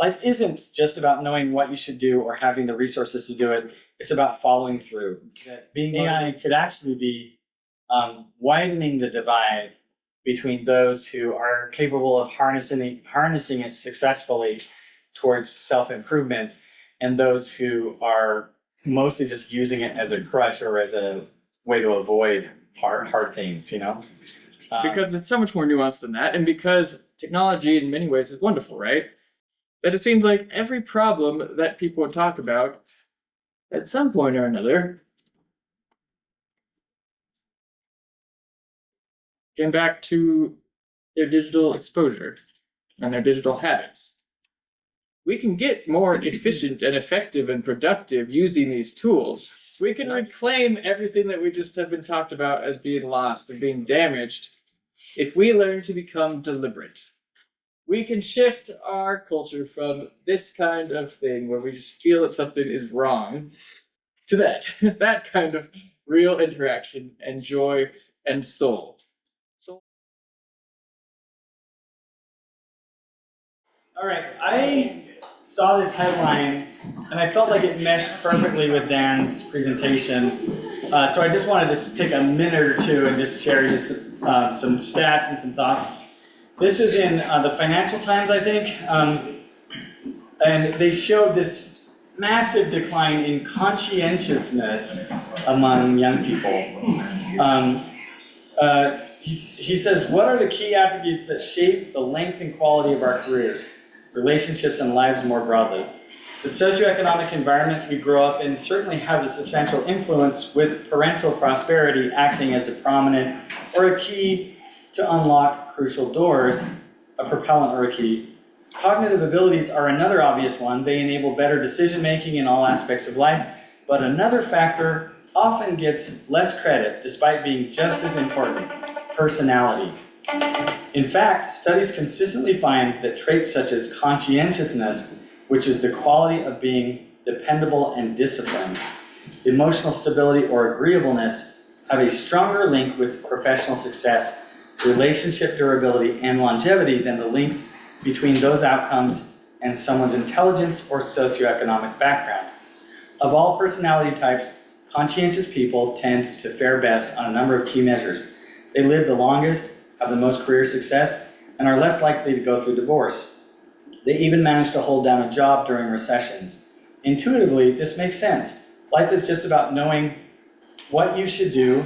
life isn't just about knowing what you should do or having the resources to do it. It's about following through. That being AI could actually be widening the divide between those who are capable of harnessing it successfully towards self-improvement and those who are mostly just using it as a crutch or as a way to avoid hard things, you know? Because it's so much more nuanced than that, and because technology in many ways is wonderful, right? That it seems like every problem that people would talk about at some point or another came back to their digital exposure and their digital habits. We can get more efficient and effective and productive using these tools. We can reclaim everything that we just have been talked about as being lost and being damaged if we learn to become deliberate. We can shift our culture from this kind of thing where we just feel that something is wrong to that kind of real interaction and joy and soul. All right, I saw this headline and I felt like it meshed perfectly with Dan's presentation. So I just wanted to take a minute or two and just share just, some stats and some thoughts. This was in the Financial Times, I think, and they showed this massive decline in conscientiousness among young people. He says, what are the key attributes that shape the length and quality of our careers, relationships, and lives more broadly? The socioeconomic environment we grow up in certainly has a substantial influence, with parental prosperity acting as a prominent or a key to unlock crucial doors, a propellant or a key. Cognitive abilities are another obvious one. They enable better decision-making in all aspects of life, but another factor often gets less credit despite being just as important: personality. In fact, studies consistently find that traits such as conscientiousness, which is the quality of being dependable and disciplined, emotional stability or agreeableness, have a stronger link with professional success, relationship durability, and longevity than the links between those outcomes and someone's intelligence or socioeconomic background. Of all personality types, conscientious people tend to fare best on a number of key measures. They live the longest, have the most career success, and are less likely to go through divorce. They even manage to hold down a job during recessions. Intuitively, this makes sense. Life is just about knowing what you should do.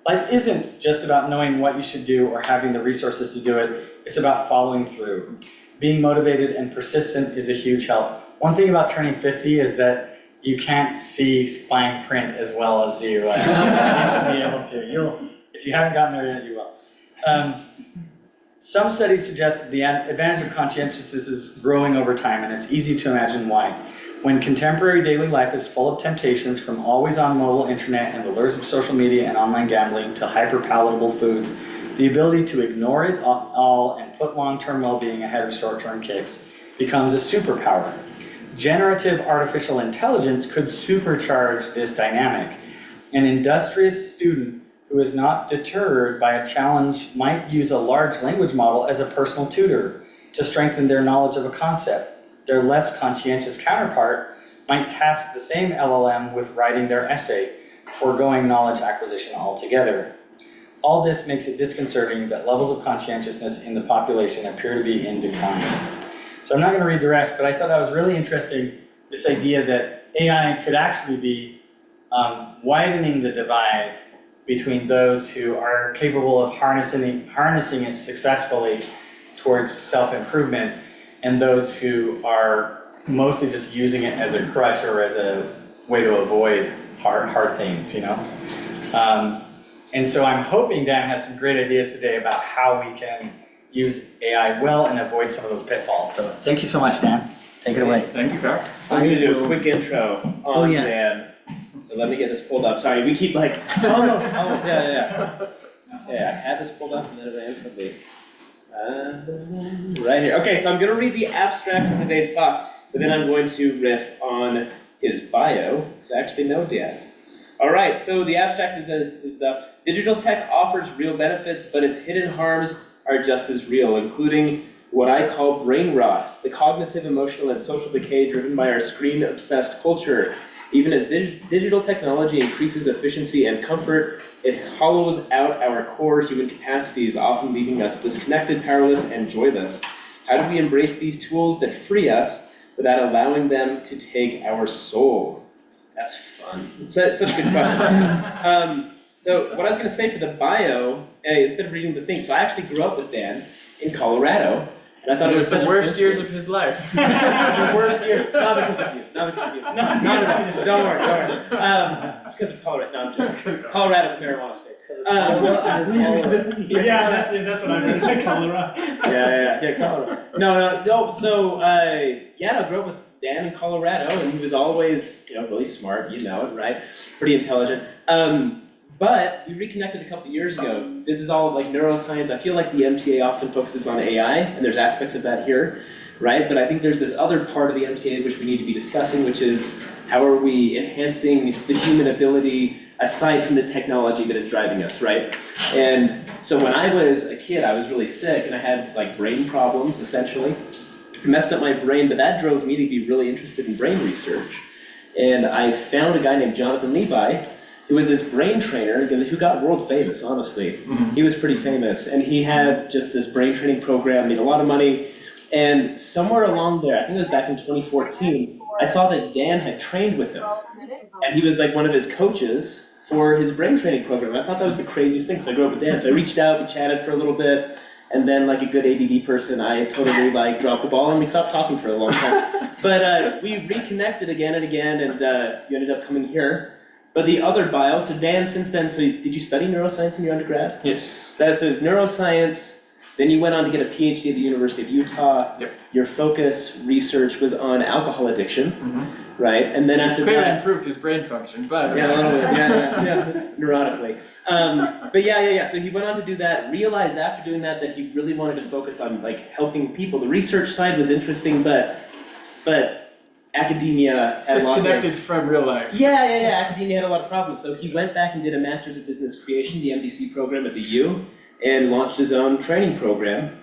Life isn't just about knowing what you should do or having the resources to do it. It's about following through. Being motivated and persistent is a huge help. One thing about turning 50 is that you can't see fine print as well as you used to be able to. If you haven't gotten there yet, you will. Some studies suggest that the advantage of conscientiousness is growing over time, and it's easy to imagine why. When contemporary daily life is full of temptations, from always-on mobile internet and the lures of social media and online gambling to hyper-palatable foods, the ability to ignore it all and put long-term well-being ahead of short-term kicks becomes a superpower. Generative artificial intelligence could supercharge this dynamic. An industrious student who is not deterred by a challenge might use a large language model as a personal tutor to strengthen their knowledge of a concept. Their less conscientious counterpart might task the same LLM with writing their essay, foregoing knowledge acquisition altogether. All this makes it disconcerting that levels of conscientiousness in the population appear to be in decline. So I'm not going to read the rest, but I thought that was really interesting, this idea that AI could actually be widening the divide between those who are capable of harnessing it successfully towards self-improvement and those who are mostly just using it as a crutch or as a way to avoid hard things, you know? And so I'm hoping Dan has some great ideas today about how we can use AI well and avoid some of those pitfalls. So thank you so much, Dan. Take it away. Thank you, Carl. I'm going to do a quick intro on Dan. Let me get this pulled up. Sorry, we keep like, almost, yeah. Yeah, I had this pulled up and then it ran from me. Right here. Okay, so I'm going to read the abstract for today's talk, but then I'm going to riff on his bio. It's actually no Dan. All right, so the abstract is thus: digital tech offers real benefits, but its hidden harms are just as real, including what I call brain rot, the cognitive, emotional, and social decay driven by our screen-obsessed culture. Even as digital technology increases efficiency and comfort, it hollows out our core human capacities, often leaving us disconnected, powerless, and joyless. How do we embrace these tools that free us without allowing them to take our soul? That's fun. It's such a good question. So what I was going to say for the bio, instead of reading the thing, so I actually grew up with Dan in Colorado, and I thought it was such the a worst years of coincidence. his life. The worst year, not because of you, not because of you. Not at all. Don't worry. It's because of Colorado. No, I'm joking. Colorado, marijuana state. Yeah, that's what I meant. Colorado. Yeah, Colorado. No. So, I grew up with Dan in Colorado, and he was always, really smart. You know it, right? Pretty intelligent. But we reconnected a couple years ago. This is all like neuroscience. I feel like the MTA often focuses on AI, and there's aspects of that here, right? But I think there's this other part of the MTA which we need to be discussing, which is how are we enhancing the human ability aside from the technology that is driving us, right? And so when I was a kid, I was really sick, and I had like brain problems, essentially. It messed up my brain, but that drove me to be really interested in brain research. And I found a guy named Jonathan Levi, who was this brain trainer who got world famous, honestly. He was pretty famous, and he had just this brain training program, made a lot of money, and somewhere along there, I think it was back in 2014, I saw that Dan had trained with him, and he was like one of his coaches for his brain training program. I thought that was the craziest thing, because I grew up with Dan, so I reached out, we chatted for a little bit, and then like a good ADD person, I totally dropped the ball, and we stopped talking for a long time. But we reconnected again and again, and you ended up coming here. But the other bio, so Dan, since then, so did you study neuroscience in your undergrad? Yes. So it's neuroscience, then you went on to get a PhD at the University of Utah. Yep. Your focus research was on alcohol addiction, right? And then after Clearly that... improved his brain function, but... Yeah, a little bit, yeah, neurotically. But yeah, so he went on to do that, realized after doing that he really wanted to focus on like helping people. The research side was interesting, but academia had lots of... Disconnected from real life. Yeah, academia had a lot of problems. So he went back and did a Master's of Business Creation, the MBC program at the U, and launched his own training program,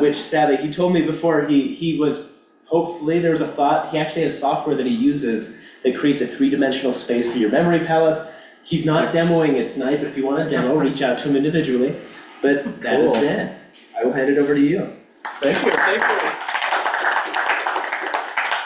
which sadly, he told me before he was, hopefully there was a thought, he actually has software that he uses that creates a three-dimensional space for your memory palace. He's not demoing it tonight, but if you want a demo, reach out to him individually. But that is Dan. I will hand it over to you. Thank you.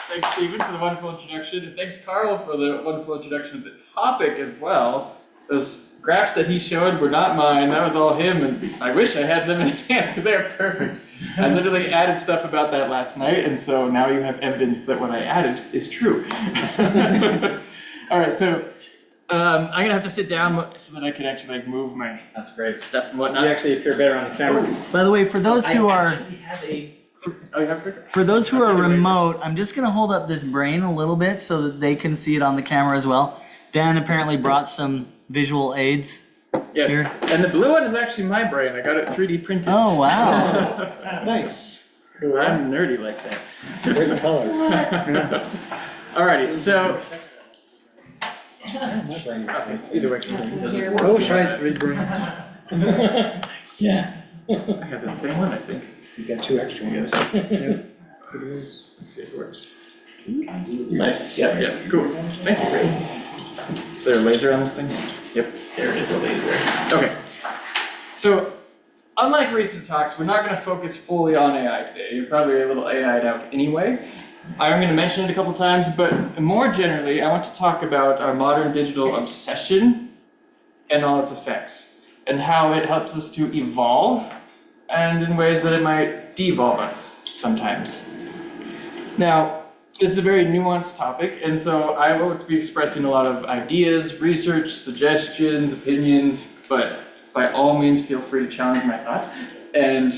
Thanks, Stephen, for the wonderful introduction, and thanks, Carl, for the wonderful introduction of the topic as well. Those graphs that he showed were not mine, that was all him, and I wish I had them in advance, because they are perfect. I literally added stuff about that last night, and so now you have evidence that what I added is true. Alright, so I'm gonna have to sit down so that I can actually like move my That's great. stuff and You whatnot. actually appear better on the camera. By the way, for those who are actually have a... Oh, you have a for those who are remote, I'm just gonna hold up this brain a little bit so that they can see it on the camera as well. Dan apparently brought some visual aids. Yes, Here. and the blue one is actually my brain. I got it 3D printed. Oh wow! Nice. Because I'm nerdy like that. Great color. Alrighty, so My brain. either way. I wish I had 3 brains. Yeah. I have the same one, I think. You got 2 extra ones. Let's see if it works. Nice, yeah. Yeah, cool. Thank you. Is there a laser on this thing? Yep. There is a laser. Okay. So, unlike recent talks, we're not going to focus fully on AI today. You're probably a little AI'd out anyway. I'm going to mention it a couple times, but more generally, I want to talk about our modern digital obsession and all its effects, and how it helps us to evolve, and in ways that it might devolve us sometimes. Now, this is a very nuanced topic, and so I will be expressing a lot of ideas, research, suggestions, opinions, but by all means feel free to challenge my thoughts and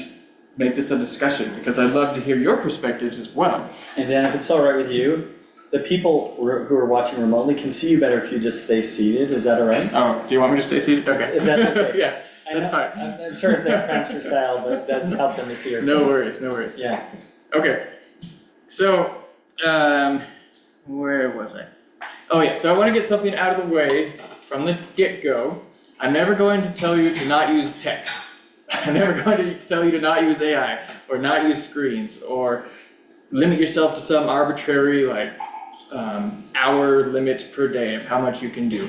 make this a discussion, because I'd love to hear your perspectives as well. And then if it's all right with you, the people who are watching remotely can see you better if you just stay seated. Is that all right? Oh, do you want me to stay seated? Okay. If that's okay. Yeah, that's fine. I'm sorry if they're hamster style, but it does help them to see your face. No worries. Yeah. Okay, so, where was I? Oh yeah, so I want to get something out of the way from the get-go. I'm never going to tell you to not use tech. I'm never going to tell you to not use AI or not use screens or limit yourself to some arbitrary hour limit per day of how much you can do.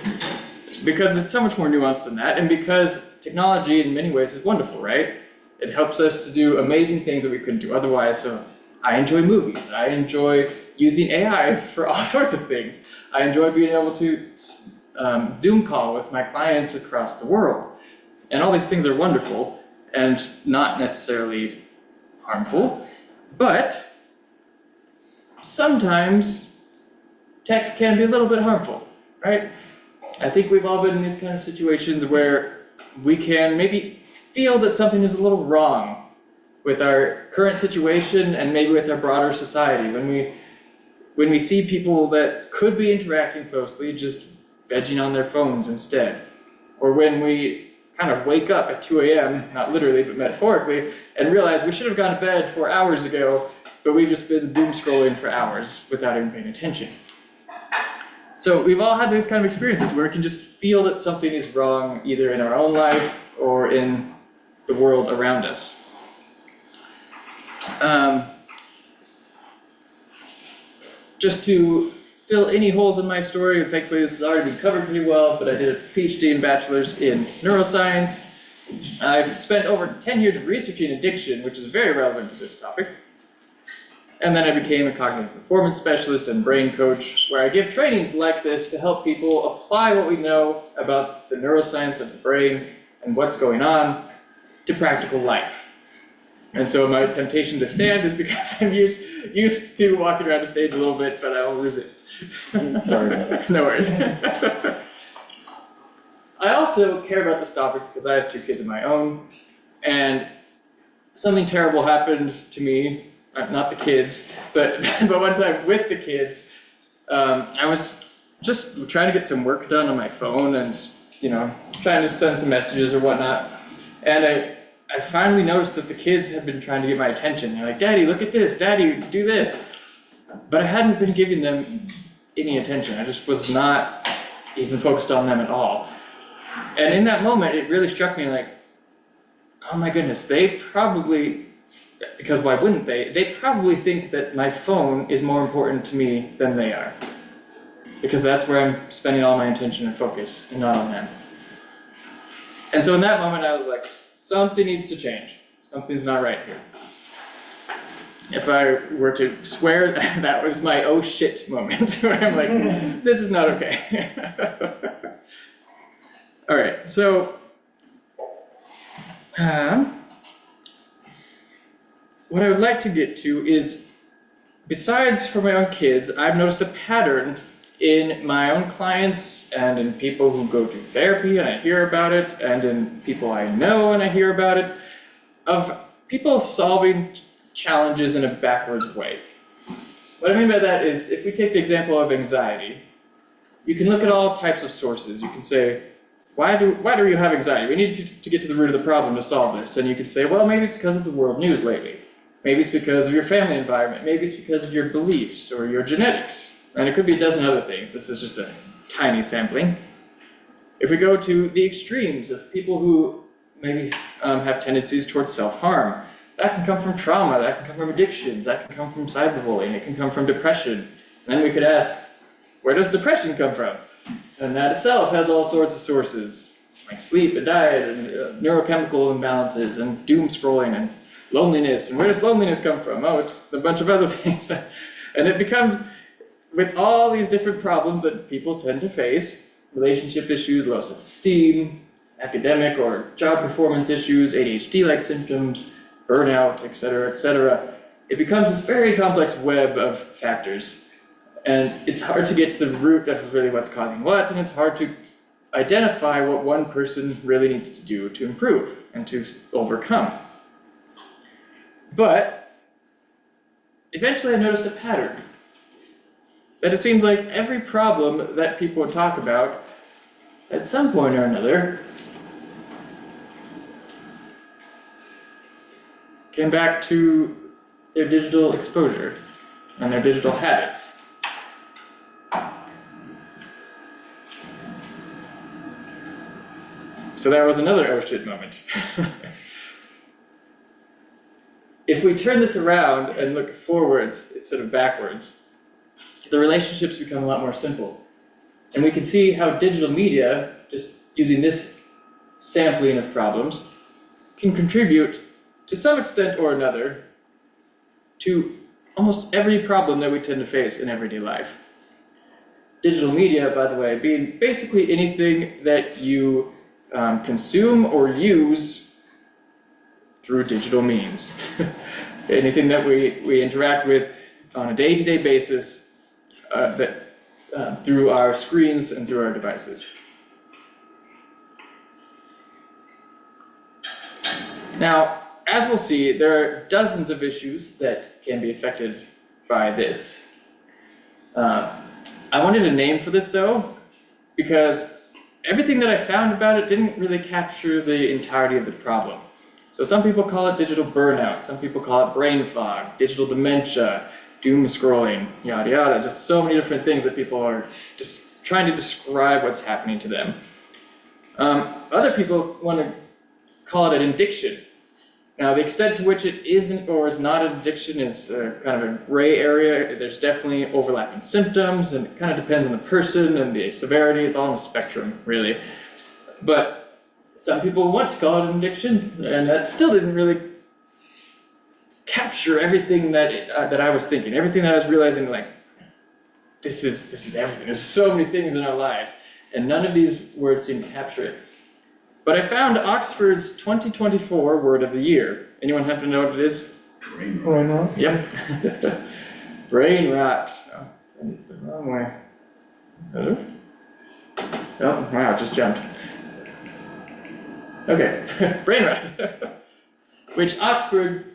Because it's so much more nuanced than that, and because technology in many ways is wonderful, right? It helps us to do amazing things that we couldn't do otherwise. So I enjoy movies. I enjoy using AI for all sorts of things. I enjoy being able to Zoom call with my clients across the world. And all these things are wonderful and not necessarily harmful, but sometimes tech can be a little bit harmful, right? I think we've all been in these kind of situations where we can maybe feel that something is a little wrong with our current situation and maybe with our broader society. When we see people that could be interacting closely just vegging on their phones instead, or when we kind of wake up at 2 a.m., not literally but metaphorically, and realize we should have gone to bed 4 hours ago, but we've just been doom scrolling for hours without even paying attention. So we've all had these kind of experiences where we can just feel that something is wrong either in our own life or in the world around us. Just to fill any holes in my story, and thankfully this has already been covered pretty well, but I did a PhD and bachelor's in neuroscience. I've spent over 10 years researching addiction, which is very relevant to this topic. And then I became a cognitive performance specialist and brain coach, where I give trainings like this to help people apply what we know about the neuroscience of the brain and what's going on to practical life. And so my temptation to stand is because I'm used to walking around the stage a little bit, but I will resist. Sorry about that. No worries. I also care about this topic because I have 2 kids of my own, and something terrible happened to me. Not the kids, but one time with the kids, I was just trying to get some work done on my phone and, trying to send some messages or whatnot. And I finally noticed that the kids had been trying to get my attention. They're like, "Daddy, look at this. Daddy, do this." But I hadn't been giving them any attention. I just was not even focused on them at all. And in that moment, it really struck me like, oh my goodness, they probably, because why wouldn't they? They probably think that my phone is more important to me than they are. Because that's where I'm spending all my attention and focus, and not on them. And so in that moment I was like, something needs to change. Something's not right here. If I were to swear, that was my oh shit moment, where I'm like, this is not okay. Alright, so what I would like to get to is, besides for my own kids, I've noticed a pattern in my own clients and in people who go to therapy and I hear about it, and in people I know and I hear about it, of people solving challenges in a backwards way. What I mean by that is, if we take the example of anxiety, you can look at all types of sources. You can say, why do you have anxiety? We need to get to the root of the problem to solve this. And you could say, well, maybe it's because of the world news lately. Maybe it's because of your family environment. Maybe it's because of your beliefs or your genetics. And it could be a dozen other things. This is just a tiny sampling. If we go to the extremes of people who maybe have tendencies towards self-harm, that can come from trauma, that can come from addictions, that can come from cyberbullying, it can come from depression. And then we could ask, where does depression come from? And that itself has all sorts of sources, like sleep and diet and neurochemical imbalances and doom scrolling and loneliness. And where does loneliness come from? Oh, it's a bunch of other things. And it becomes, with all these different problems that people tend to face, relationship issues, low self-esteem, academic or job performance issues, ADHD-like symptoms, burnout, etc., it becomes this very complex web of factors. And it's hard to get to the root of really what's causing what, and it's hard to identify what one person really needs to do to improve and to overcome. But eventually I noticed a pattern. That it seems like every problem that people would talk about, at some point or another, came back to their digital exposure and their digital habits. So that was another oh shit moment. if we turn this around and look forwards instead of backwards, the relationships become a lot more simple. And we can see how digital media, just using this sampling of problems, can contribute to some extent or another to almost every problem that we tend to face in everyday life. Digital media, by the way, being basically anything that you consume or use through digital means. Anything that we interact with on a day-to-day basis through our screens and through our devices. Now, as we'll see, there are dozens of issues that can be affected by this. I wanted a name for this though, because everything that I found about it didn't really capture the entirety of the problem. So some people call it digital burnout, some people call it brain fog, digital dementia, doom scrolling, yada yada, just so many different things that people are just trying to describe what's happening to them. Other people want to call it an addiction. Now, the extent to which it isn't or is not an addiction is kind of a gray area. There's definitely overlapping symptoms, and it kind of depends on the person and the severity. It's all on a spectrum, really. But some people want to call it an addiction, and that still didn't really capture everything that I was thinking, everything that I was realizing, like, this is everything. There's so many things in our lives, and none of these words seem to capture it. But I found Oxford's 2024 Word of the Year. Anyone happen to know what it is? Brain rot. Yep. Brain rot. Oh, I did it the wrong way. Hello? Oh, wow, it just jumped. Okay, brain rot. Which Oxford,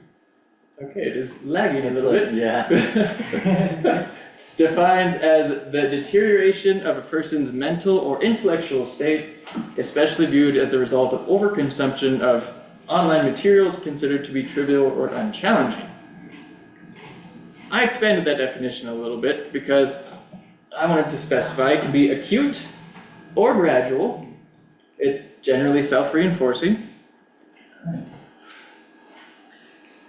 okay, it is lagging a little bit. Yeah. Defines as the deterioration of a person's mental or intellectual state, especially viewed as the result of overconsumption of online materials considered to be trivial or unchallenging. I expanded that definition a little bit because I wanted to specify it can be acute or gradual. It's generally self-reinforcing.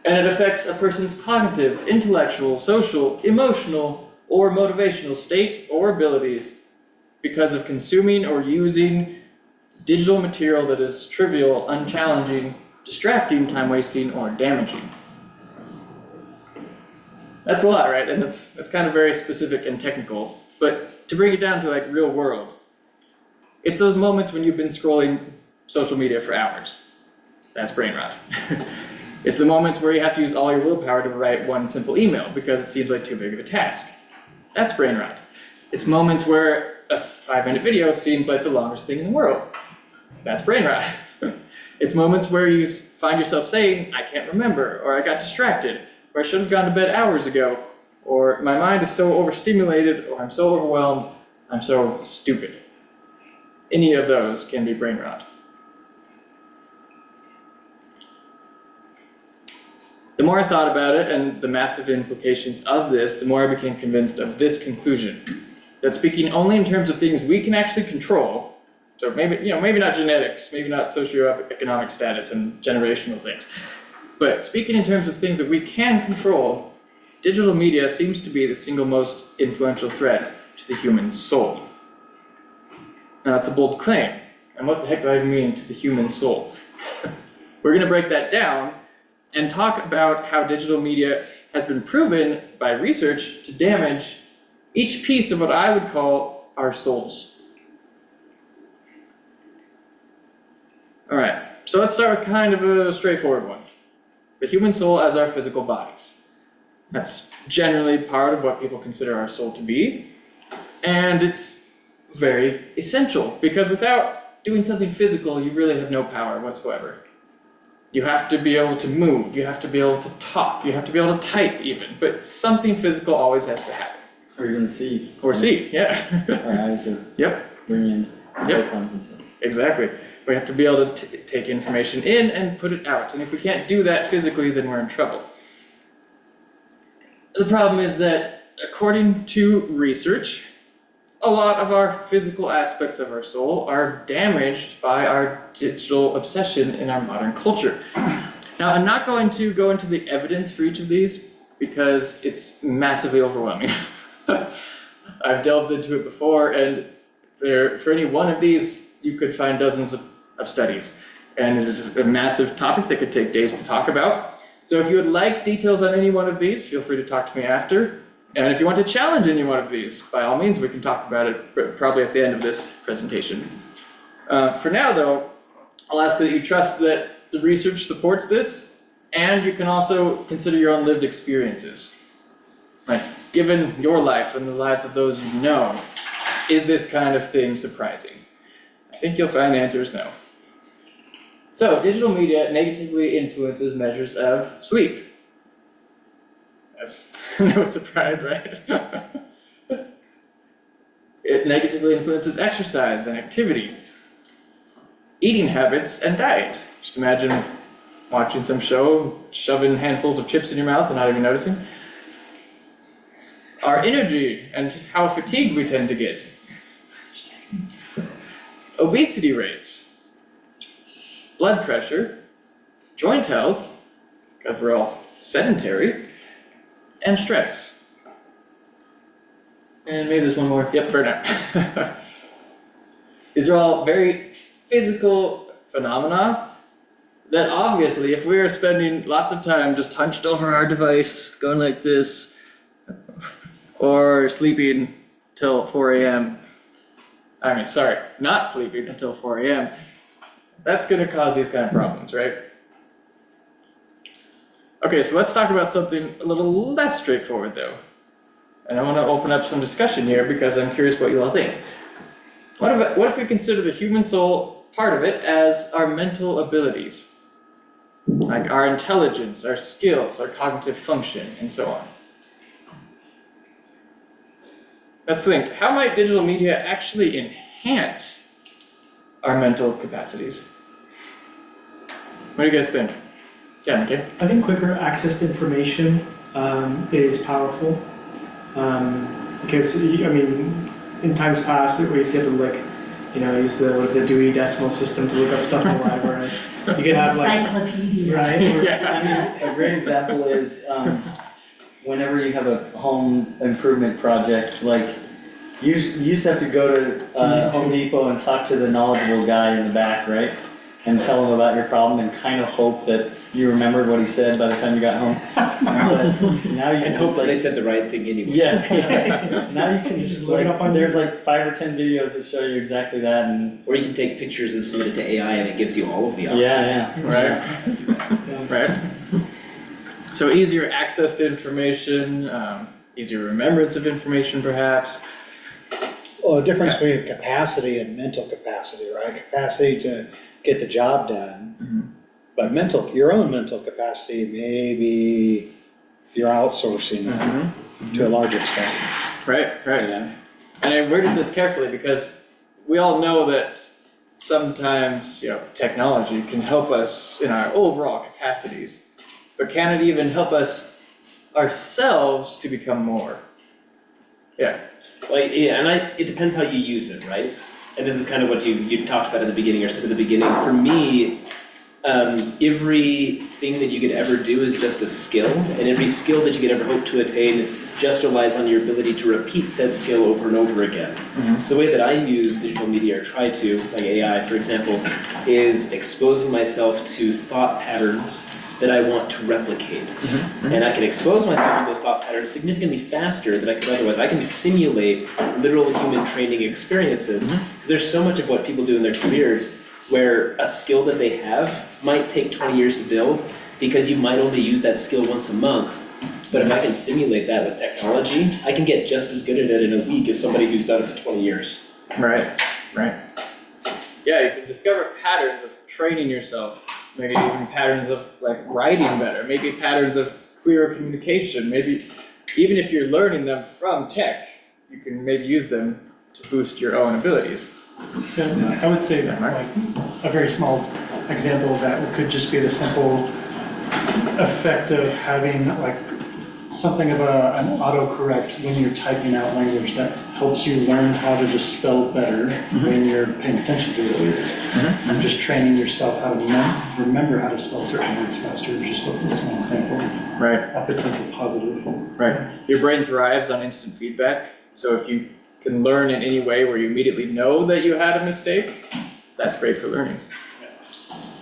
And it affects a person's cognitive, intellectual, social, emotional, or motivational state or abilities because of consuming or using digital material that is trivial, unchallenging, distracting, time-wasting, or damaging. That's a lot, right? And that's kind of very specific and technical. But to bring it down to like real world, it's those moments when you've been scrolling social media for hours. That's brain rot. It's the moments where you have to use all your willpower to write one simple email because it seems like too big of a task. That's brain rot. It's moments where a 5-minute video seems like the longest thing in the world. That's brain rot. It's moments where you find yourself saying, I can't remember, or I got distracted, or I should have gone to bed hours ago, or my mind is so overstimulated, or I'm so overwhelmed, I'm so stupid. Any of those can be brain rot. The more I thought about it and the massive implications of this, the more I became convinced of this conclusion. That speaking only in terms of things we can actually control, so maybe not genetics, maybe not socioeconomic status and generational things, but speaking in terms of things that we can control, digital media seems to be the single most influential threat to the human soul. Now that's a bold claim, and what the heck do I mean to the human soul? We're going to break that down and talk about how digital media has been proven by research to damage each piece of what I would call our souls. All right, so let's start with kind of a straightforward one. The human soul as our physical bodies. That's generally part of what people consider our soul to be, and it's very essential because without doing something physical, you really have no power whatsoever. You have to be able to move, you have to be able to talk, you have to be able to type even, but something physical always has to happen. Or even see. Or see, yeah. Our eyes are Yep, bringing in Yep. photons and stuff. exactly. We have to be able to take information in and put it out, and if we can't do that physically, then we're in trouble. The problem is that, according to research, a lot of our physical aspects of our soul are damaged by our digital obsession in our modern culture. Now, I'm not going to go into the evidence for each of these because it's massively overwhelming. I've delved into it before, and for any one of these, you could find dozens of studies. And it is a massive topic that could take days to talk about. So if you would like details on any one of these, feel free to talk to me after. And if you want to challenge any one of these, by all means, we can talk about it probably at the end of this presentation. For now, though, I'll ask that you trust that the research supports this, and you can also consider your own lived experiences. Like, given your life and the lives of those you know, is this kind of thing surprising? I think you'll find the answer is no. So, digital media negatively influences measures of sleep. That's no surprise, right? It negatively influences exercise and activity, eating habits, and diet. Just imagine watching some show, shoving handfuls of chips in your mouth and not even noticing. Our energy and how fatigued we tend to get. Obesity rates, blood pressure, joint health, because we're all sedentary, and stress. And maybe there's one more. Yep, burnout. These are all very physical phenomena that obviously, if we are spending lots of time just hunched over our device, going like this, or sleeping till 4 a.m., not sleeping until 4 a.m., that's going to cause these kind of problems, right? Okay, so let's talk about something a little less straightforward, though. And I want to open up some discussion here because I'm curious what you all think. What if we consider the human soul, part of it, as our mental abilities? Like our intelligence, our skills, our cognitive function, and so on. Let's think, how might digital media actually enhance our mental capacities? What do you guys think? Yeah, okay. I think quicker access to information is powerful because, I mean, in times past, we had to use the Dewey Decimal System to look up stuff in the library. You could have encyclopedia. right? Yeah. I mean, a great example is whenever you have a home improvement project, like you used to have to go to Home Depot and talk to the knowledgeable guy in the back, right? And tell him about your problem and kind of hope that you remembered what he said by the time you got home. But now you can And hopefully they just said the right thing anyway. yeah. Now you can just look it up on there's like 5 or 10 videos that show you exactly that, and Or you can take pictures and submit it to AI and it gives you all of the options. yeah. Right. So easier access to information, easier remembrance of information, perhaps. Well, the difference between capacity and mental capacity, right? Capacity to get the job done, but your own mental capacity, maybe you're outsourcing that to a large extent. Right. You know? And I worded this carefully because we all know that sometimes, technology can help us in our overall capacities, but can it even help us ourselves to become more? Yeah. Well, yeah, and it depends how you use it, right? And this is kind of what you talked about at the beginning, or said at the beginning. For me, everything that you could ever do is just a skill, and every skill that you could ever hope to attain just relies on your ability to repeat said skill over and over again. So the way that I use digital media, or try to, like AI, for example, is exposing myself to thought patterns that I want to replicate. And I can expose myself to those thought patterns significantly faster than I could otherwise. I can simulate literal human training experiences. There's so much of what people do in their careers where a skill that they have might take 20 years to build because you might only use that skill once a month. But if I can simulate that with technology, I can get just as good at it in a week as somebody who's done it for 20 years. Right. Yeah, you can discover patterns of training yourself. Maybe even patterns of writing better, maybe patterns of clearer communication, maybe even if you're learning them from tech, you can maybe use them to boost your own abilities. Yeah, I would say Yeah, Mark? a very small example of that could just be the simple effect of having something of an autocorrect when you're typing out language that helps you learn how to just spell better when you're paying attention to it at least. And just training yourself how to remember how to spell certain words faster is just a small example. Right. A potential positive. Right. Your brain thrives on instant feedback. So if you can learn in any way where you immediately know that you had a mistake, that's great for learning.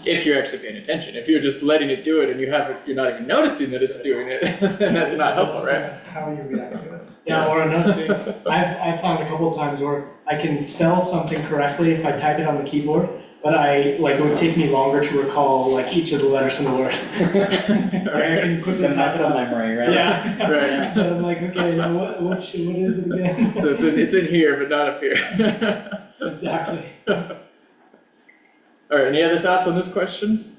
If you're actually paying attention. If you're just letting it do it and you're not even noticing that it's doing it, then that's not helpful, right? How you react to it. Yeah, or another thing, I've found a couple of times where I can spell something correctly if I type it on the keyboard, but it would take me longer to recall like each of the letters in the word. I can quickly The type it muscle out. memory, right? Yeah. Right. But I'm like, okay, what is it again? So it's in here, but not up here. Exactly. All right, any other thoughts on this question?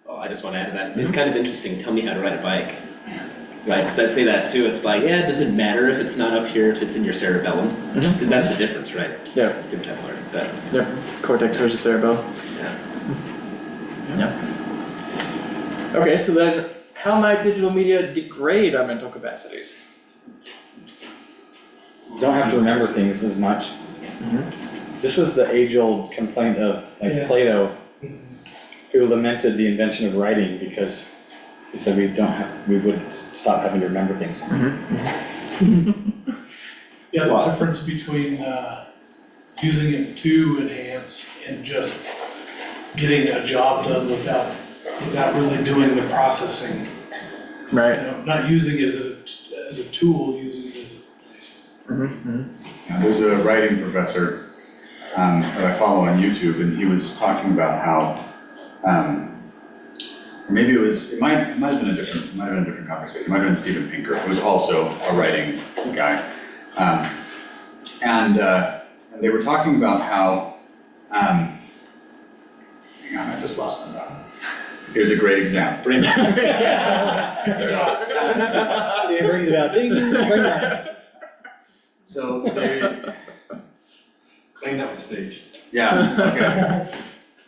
Oh, I just want to add to that. It's kind of interesting. Tell me how to ride a bike. Right, because I'd say that too. It's like, yeah, it doesn't matter if it's not up here, if it's in your cerebellum, because that's the difference, right? Yeah. Different type of learning, but Yep. Cortex versus cerebellum. yeah. Yep. Okay, so then how might digital media degrade our mental capacities? You don't have to remember things as much. This was the age-old complaint of Yeah. Plato, who lamented the invention of writing because he said we would stop having to remember things. Yeah, the difference between using it to enhance and just getting a job done without really doing the processing. Right. You know, not using it as a tool, using it as a replacement. There's a writing professor that I follow on YouTube, and he was talking about how, or maybe it might have been a different conversation. It might have been Steven Pinker, who was also a writing guy, and they were talking about how, hang on, I just lost my thought. Here's a great example. Bring it about, bring it. So they, Claim that was staged. yeah, okay.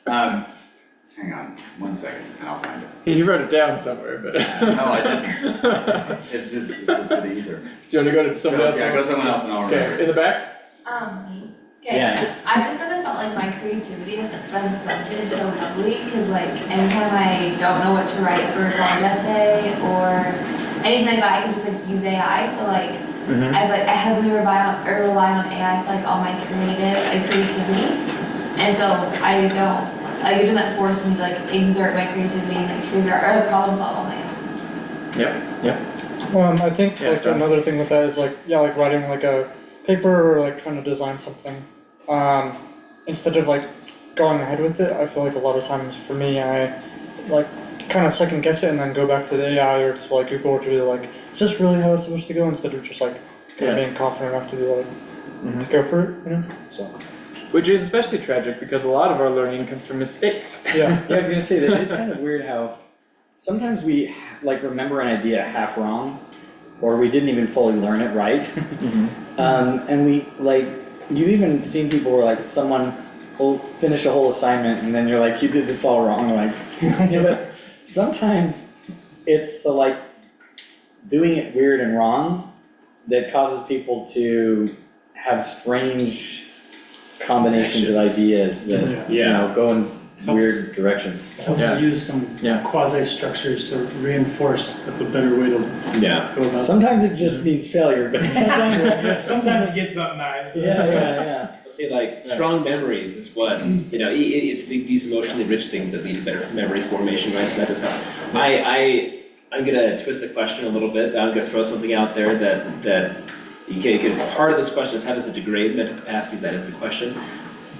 Hang on, 1 second, and I'll find it. He wrote it down somewhere, but. No, I didn't. It's just to the ether. Do you want to go to someone else? Yeah, go to someone else and I'll remember. Okay, in the back? Okay, Yeah. I just noticed that like my creativity has been stunted so heavily, because like anytime I don't know what to write for a long essay or anything like that, I can just like use AI, so like I heavily rely on AI for like all my creativity, and so I don't, like it doesn't force me to like exert my creativity and like figure out or problem solve on my own. Yep. I think Yeah, like John. another thing with that is like writing like a paper or like trying to design something. Instead of like going ahead with it, I feel like a lot of times for me I like kind of second guess it and then go back to the AI or to like Google to be like, is this really how it's supposed to go? Instead of just like kind of being confident enough to be like to go for it, you know? So Which is especially tragic because a lot of our learning comes from mistakes. yeah. Yeah, I was gonna say that it's kind of weird how sometimes we like remember an idea half wrong, or we didn't even fully learn it right. And we like, you've even seen people where like someone will finish a whole assignment and then you're like, you did this all wrong, like, yeah, but sometimes it's the like doing it weird and wrong that causes people to have strange combinations of ideas that, you know, go in weird directions. Helps Yeah. use some Yeah. quasi-structures to reinforce that the better way to Yeah. go about it. Sometimes it just means failure, but sometimes, you get something nice. yeah. I'll say like strong memories is what, you know, it's these emotionally rich things that lead to better memory formation, right? So that does help. I'm gonna twist the question a little bit. I'm gonna throw something out there that because part of this question is how does it degrade mental capacities? That is the question.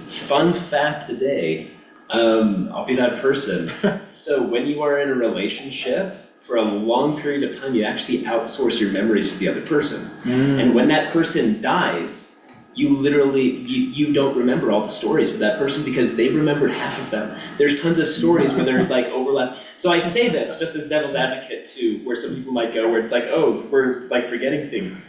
Fun fact today, I'll be that person. So when you are in a relationship, for a long period of time, you actually outsource your memories to the other person. And when that person dies, you literally, you don't remember all the stories with that person because they remembered half of them. There's tons of stories where there's like overlap. So I say this just as devil's advocate too, where some people might go where it's like, oh, we're like forgetting things.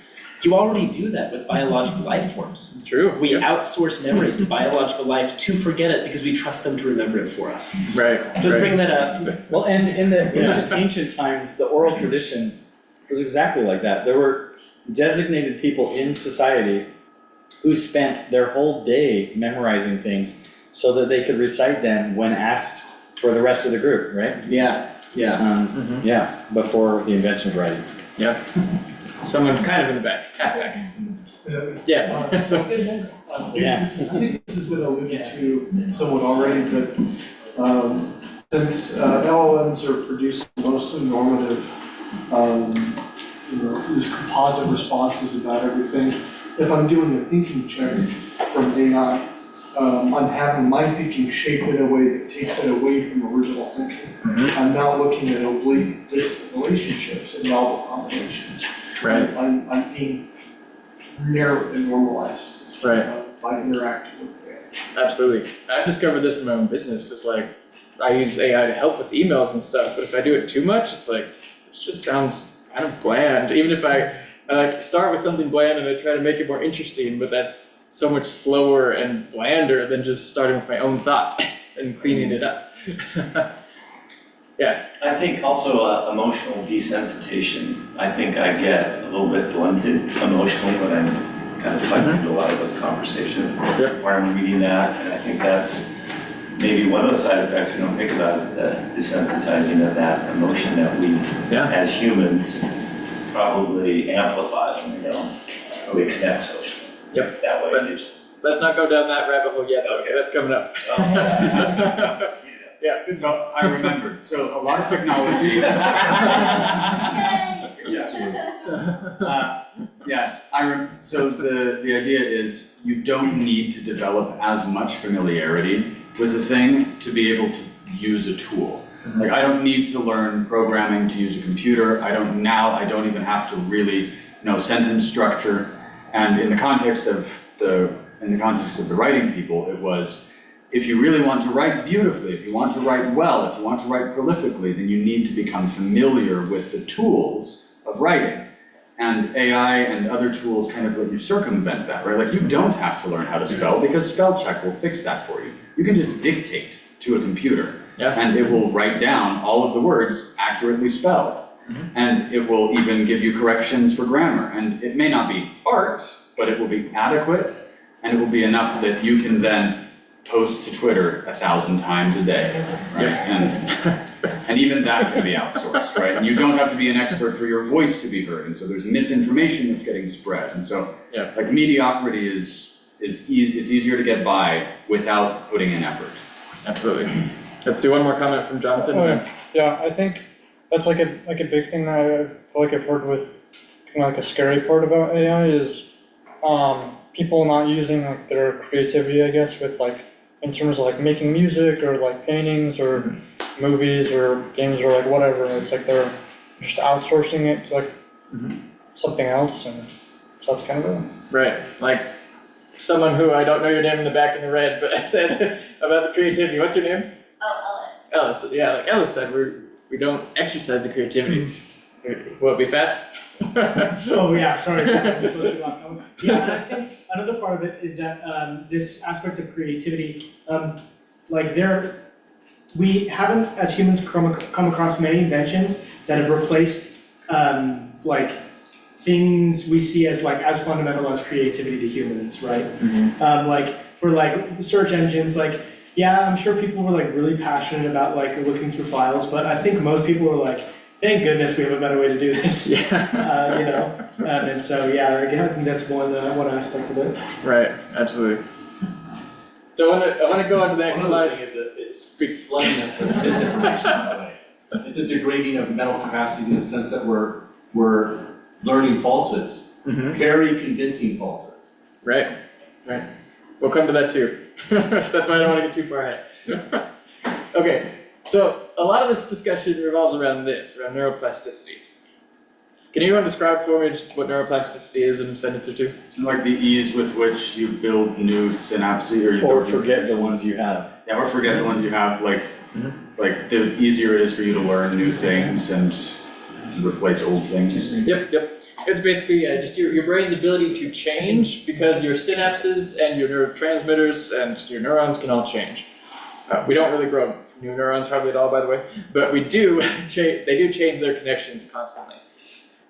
You already do that with biological life forms. True. We outsource memories to biological life to forget it because we trust them to remember it for us. Right. Just bring that up. Well, and in the ancient times, the oral tradition It was exactly like that. There were designated people in society who spent their whole day memorizing things so that they could recite them when asked for the rest of the group, right? Yeah, yeah. Yeah, before the invention of writing. Yeah. Someone kind of in the back, half back. Yeah. Yeah. I think this has been alluded to somewhat already, but since LLMs are producing mostly normative, these composite responses about everything, if I'm doing a thinking check from AI, I'm having my thinking shaped in a way that takes it away from original thinking. I'm now looking at oblique distant relationships and novel combinations. Right. I'm being narrowed and normalized by interacting with AI. Absolutely. I've discovered this in my own business because like I use AI to help with emails and stuff, but if I do it too much, it's like, it just sounds kind of bland. Even if I like start with something bland and I try to make it more interesting, but that's so much slower and blander than just starting with my own thought and cleaning it up. Yeah. I think also emotional desensitization. I think I get a little bit blunted emotionally when I'm kind of sucked into a lot of those conversations where I'm reading that, and I think that's maybe one of the side effects we don't think about is the desensitizing of that emotion that we, as humans, probably amplify when we connect socially. Yep. That way. But let's not go down that rabbit hole yet, though, because that's coming up. Yeah. So I remembered, so a lot of technology. So the idea is you don't need to develop as much familiarity with a thing to be able to use a tool. Like I don't need to learn programming to use a computer. I don't even have to really know sentence structure. And in the context of the writing people, it was, if you really want to write beautifully, if you want to write well, if you want to write prolifically, then you need to become familiar with the tools of writing. And AI and other tools kind of let you circumvent that, right? Like you don't have to learn how to spell because spell check will fix that for you. You can just dictate to a computer and it will write down all of the words accurately spelled. And it will even give you corrections for grammar. And it may not be art, but it will be adequate and it will be enough that you can then post to Twitter 1,000 times a day, right? And even that can be outsourced, right? And you don't have to be an expert for your voice to be heard, and so there's misinformation that's getting spread, and so like mediocrity is easy. It's easier to get by without putting in effort. Absolutely. Let's do one more comment from Jonathan. Yeah, I think that's like a big thing that I feel like I've heard with kind of like a scary part about AI is people not using like their creativity, I guess, with like in terms of like making music or like paintings or movies or games or like whatever. It's like they're just outsourcing it to like something else, and so that's kind of it. Right, like someone who I don't know your name in the back in the red, but I said about the creativity. What's your name? Oh, Ellis. Ellis. Yeah, like Ellis said, we don't exercise the creativity. Will it be fast? Oh yeah, sorry. That's supposed to be last one. Yeah, and I think another part of it is that this aspect of creativity, we haven't as humans come across many inventions that have replaced things we see as fundamental as creativity to humans, right? Like for search engines, I'm sure people were really passionate about looking through files, but I think most people were like, thank goodness we have a better way to do this. And so again, I think that's one aspect of it. Right, absolutely. So I want to go on to the next slide. One other thing is that it's flooding us with misinformation, by the way. It's a degrading of mental capacities in the sense that we're learning falsehoods, very convincing falsehoods. Right. We'll come to that too. That's why I don't want to get too far ahead. Okay, so a lot of this discussion revolves around neuroplasticity. Can anyone describe for me just what neuroplasticity is in a sentence or two? Like the ease with which you build new synapses, or forget the ones you have. Yeah, or forget the ones you have. Like the easier it is for you to learn new things and replace old things. Yep. It's basically just your brain's ability to change because your synapses and your neurotransmitters and your neurons can all change. We don't really grow new neurons hardly at all, by the way, but we do. They do change their connections constantly.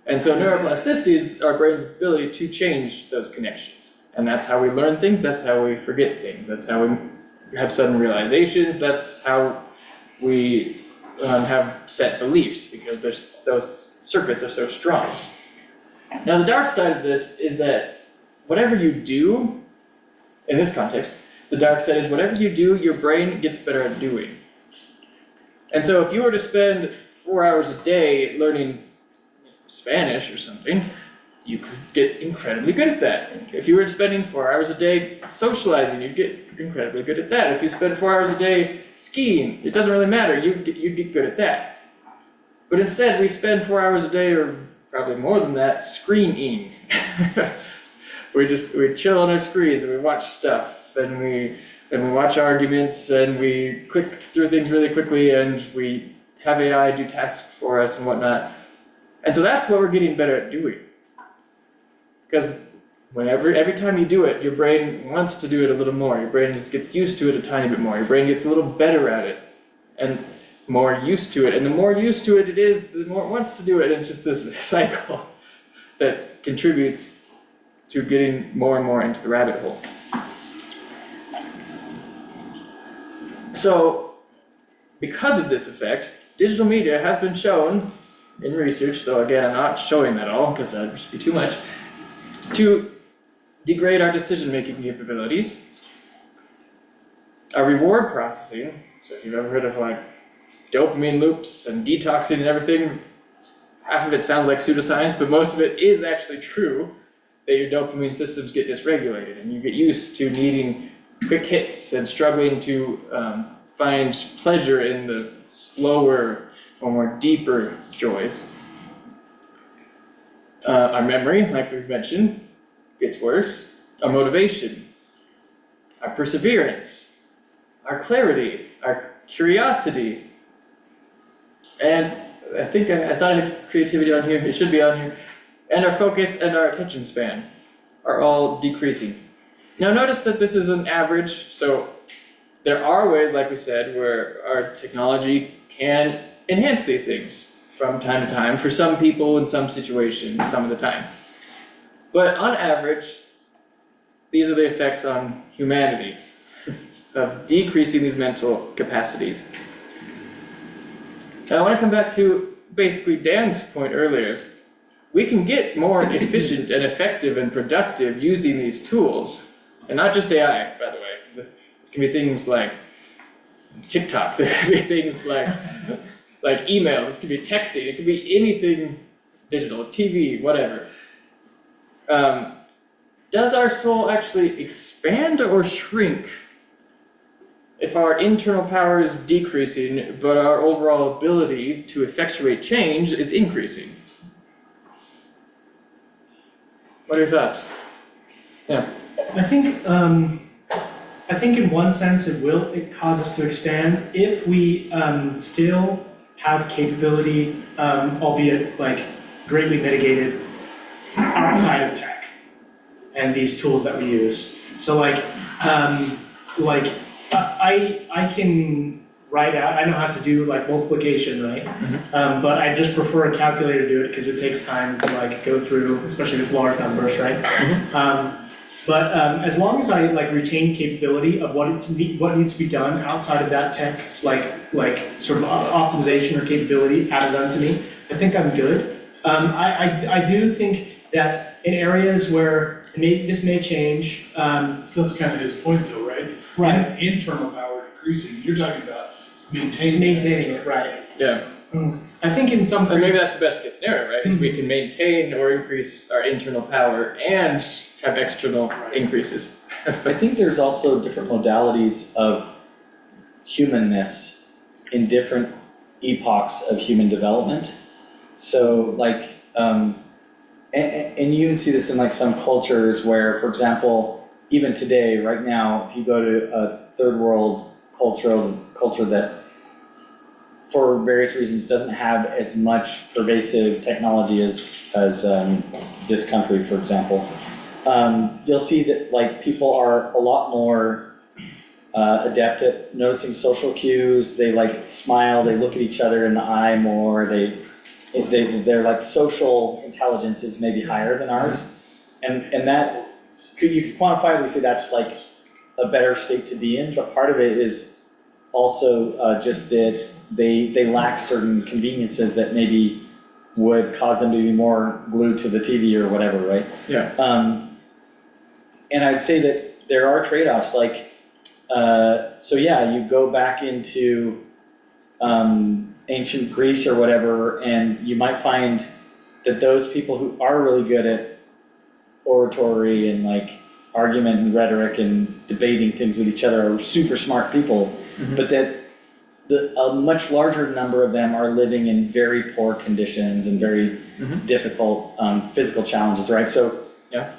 And so neuroplasticity is our brain's ability to change those connections. And that's how we learn things, that's how we forget things, that's how we have sudden realizations, that's how we have set beliefs, because those circuits are so strong. Now the dark side of this is that whatever you do, in this context, the dark side is whatever you do, your brain gets better at doing. And so if you were to spend 4 hours a day learning Spanish or something, you could get incredibly good at that. If you were spending 4 hours a day socializing, you'd get incredibly good at that. If you spend 4 hours a day skiing, it doesn't really matter, you'd get good at that. But instead, we spend 4 hours a day, or probably more than that, screening. we chill on our screens and we watch stuff and we watch arguments and we click through things really quickly and we have AI do tasks for us and whatnot. And so that's what we're getting better at doing. Because every time you do it, your brain wants to do it a little more. Your brain just gets used to it a tiny bit more. Your brain gets a little better at it and more used to it. And the more used to it is, the more it wants to do it. And it's just this cycle that contributes to getting more and more into the rabbit hole. So, because of this effect, digital media has been shown in research, though again I'm not showing that all because that would just be too much, to degrade our decision-making capabilities, our reward processing. So if you've ever heard of like dopamine loops and detoxing and everything, half of it sounds like pseudoscience, but most of it is actually true, that your dopamine systems get dysregulated and you get used to needing quick hits and struggling to find pleasure in the slower or more deeper joys. Our memory, like we've mentioned, gets worse. Our motivation, our perseverance, our clarity, our curiosity, and I thought I had creativity on here, it should be on here, and our focus and our attention span are all decreasing. Now notice that this is an average, so there are ways, like we said, where our technology can enhance these things from time to time, for some people in some situations, some of the time. But on average, these are the effects on humanity of decreasing these mental capacities. Now I want to come back to basically Dan's point earlier. We can get more efficient and effective and productive using these tools, and not just AI, by the way. This can be things like TikTok, this can be things like email, this could be texting, it could be anything digital, TV, whatever. Does our soul actually expand or shrink if our internal power is decreasing, but our overall ability to effectuate change is increasing? What are your thoughts? Yeah. I think in one sense it cause us to expand if we still have capability, albeit like greatly mitigated, outside of tech and these tools that we use. So I can write out, I know how to do like multiplication, right? Mm-hmm. But I just prefer a calculator to do it because it takes time to like go through, especially if it's large numbers, right? Mm-hmm. But as long as I like retain capability of what needs to be done outside of that tech, like sort of optimization or capability added onto me, I think I'm good. I do think that in areas where this may change. That's kind of his point though, right? Right. Internal power decreasing, you're talking about maintaining it, right? Yeah. I think in some. And maybe that's the best case scenario, right? Is we can maintain or increase our internal power and have external increases. I think there's also different modalities of humanness in different epochs of human development. So like, and you can see this in like some cultures where, for example, even today, right now, if you go to a third world culture that for various reasons doesn't have as much pervasive technology as this country, for example, you'll see that like people are a lot more adept at noticing social cues. They like smile, they look at each other in the eye more, they their like social intelligence is maybe higher than ours. And that, you could quantify, as we say, that's like a better state to be in, but part of it is also just that they lack certain conveniences that maybe would cause them to be more glued to the TV or whatever, right? Yeah. And I'd say that there are trade-offs, like, so yeah, you go back into ancient Greece or whatever, and you might find that those people who are really good at oratory and like argument and rhetoric and debating things with each other are super smart people, but that a much larger number of them are living in very poor conditions and very difficult physical challenges, right? So,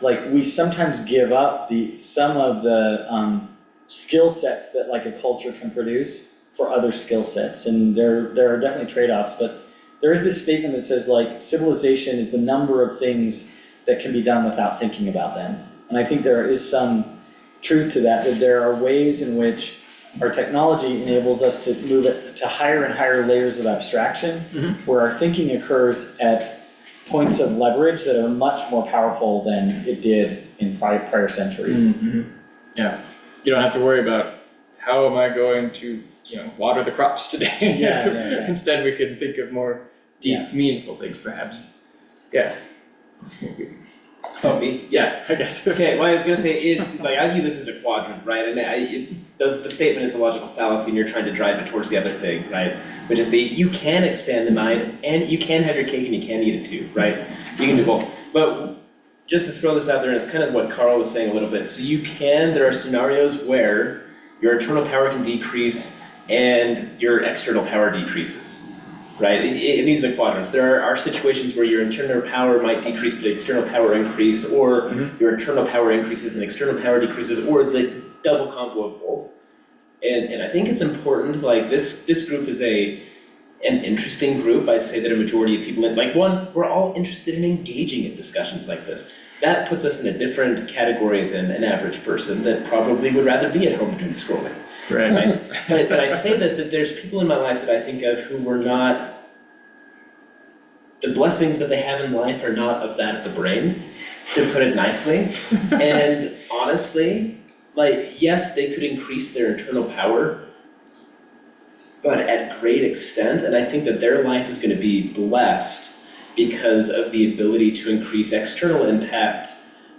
like, we sometimes give up some of the skill sets that like a culture can produce for other skill sets, and there are definitely trade-offs. But there is this statement that says like civilization is the number of things that can be done without thinking about them, and I think there is some truth to that. That there are ways in which our technology enables us to move it to higher and higher layers of abstraction, where our thinking occurs at points of leverage that are much more powerful than it did in prior centuries. Yeah, you don't have to worry about how am I going to, water the crops today. Yeah. Instead, we can think of more deep, meaningful things, perhaps. Yeah. Oh, me? Yeah, I guess. Okay, well, I was gonna say, I view this as a quadrant, right? And the statement is a logical fallacy, and you're trying to drive it towards the other thing, right? Which is you can expand the mind, and you can have your cake and you can eat it too, right? You can do both. But just to throw this out there, and it's kind of what Carl was saying a little bit. So there are scenarios where your internal power can decrease and your external power decreases. Right, and these are the quadrants. There are situations where your internal power might decrease, but external power increase, or your internal power increases and external power decreases, or the double combo of both. And I think it's important. Like this group is an interesting group. I'd say that a majority of people, we're all interested in engaging in discussions like this. That puts us in a different category than an average person that probably would rather be at home doom scrolling. Right. But I say this, that there's people in my life that I think of who were not, the blessings that they have in life are not of that of the brain, to put it nicely. And honestly, yes, they could increase their internal power, but at great extent, and I think that their life is going to be blessed because of the ability to increase external impact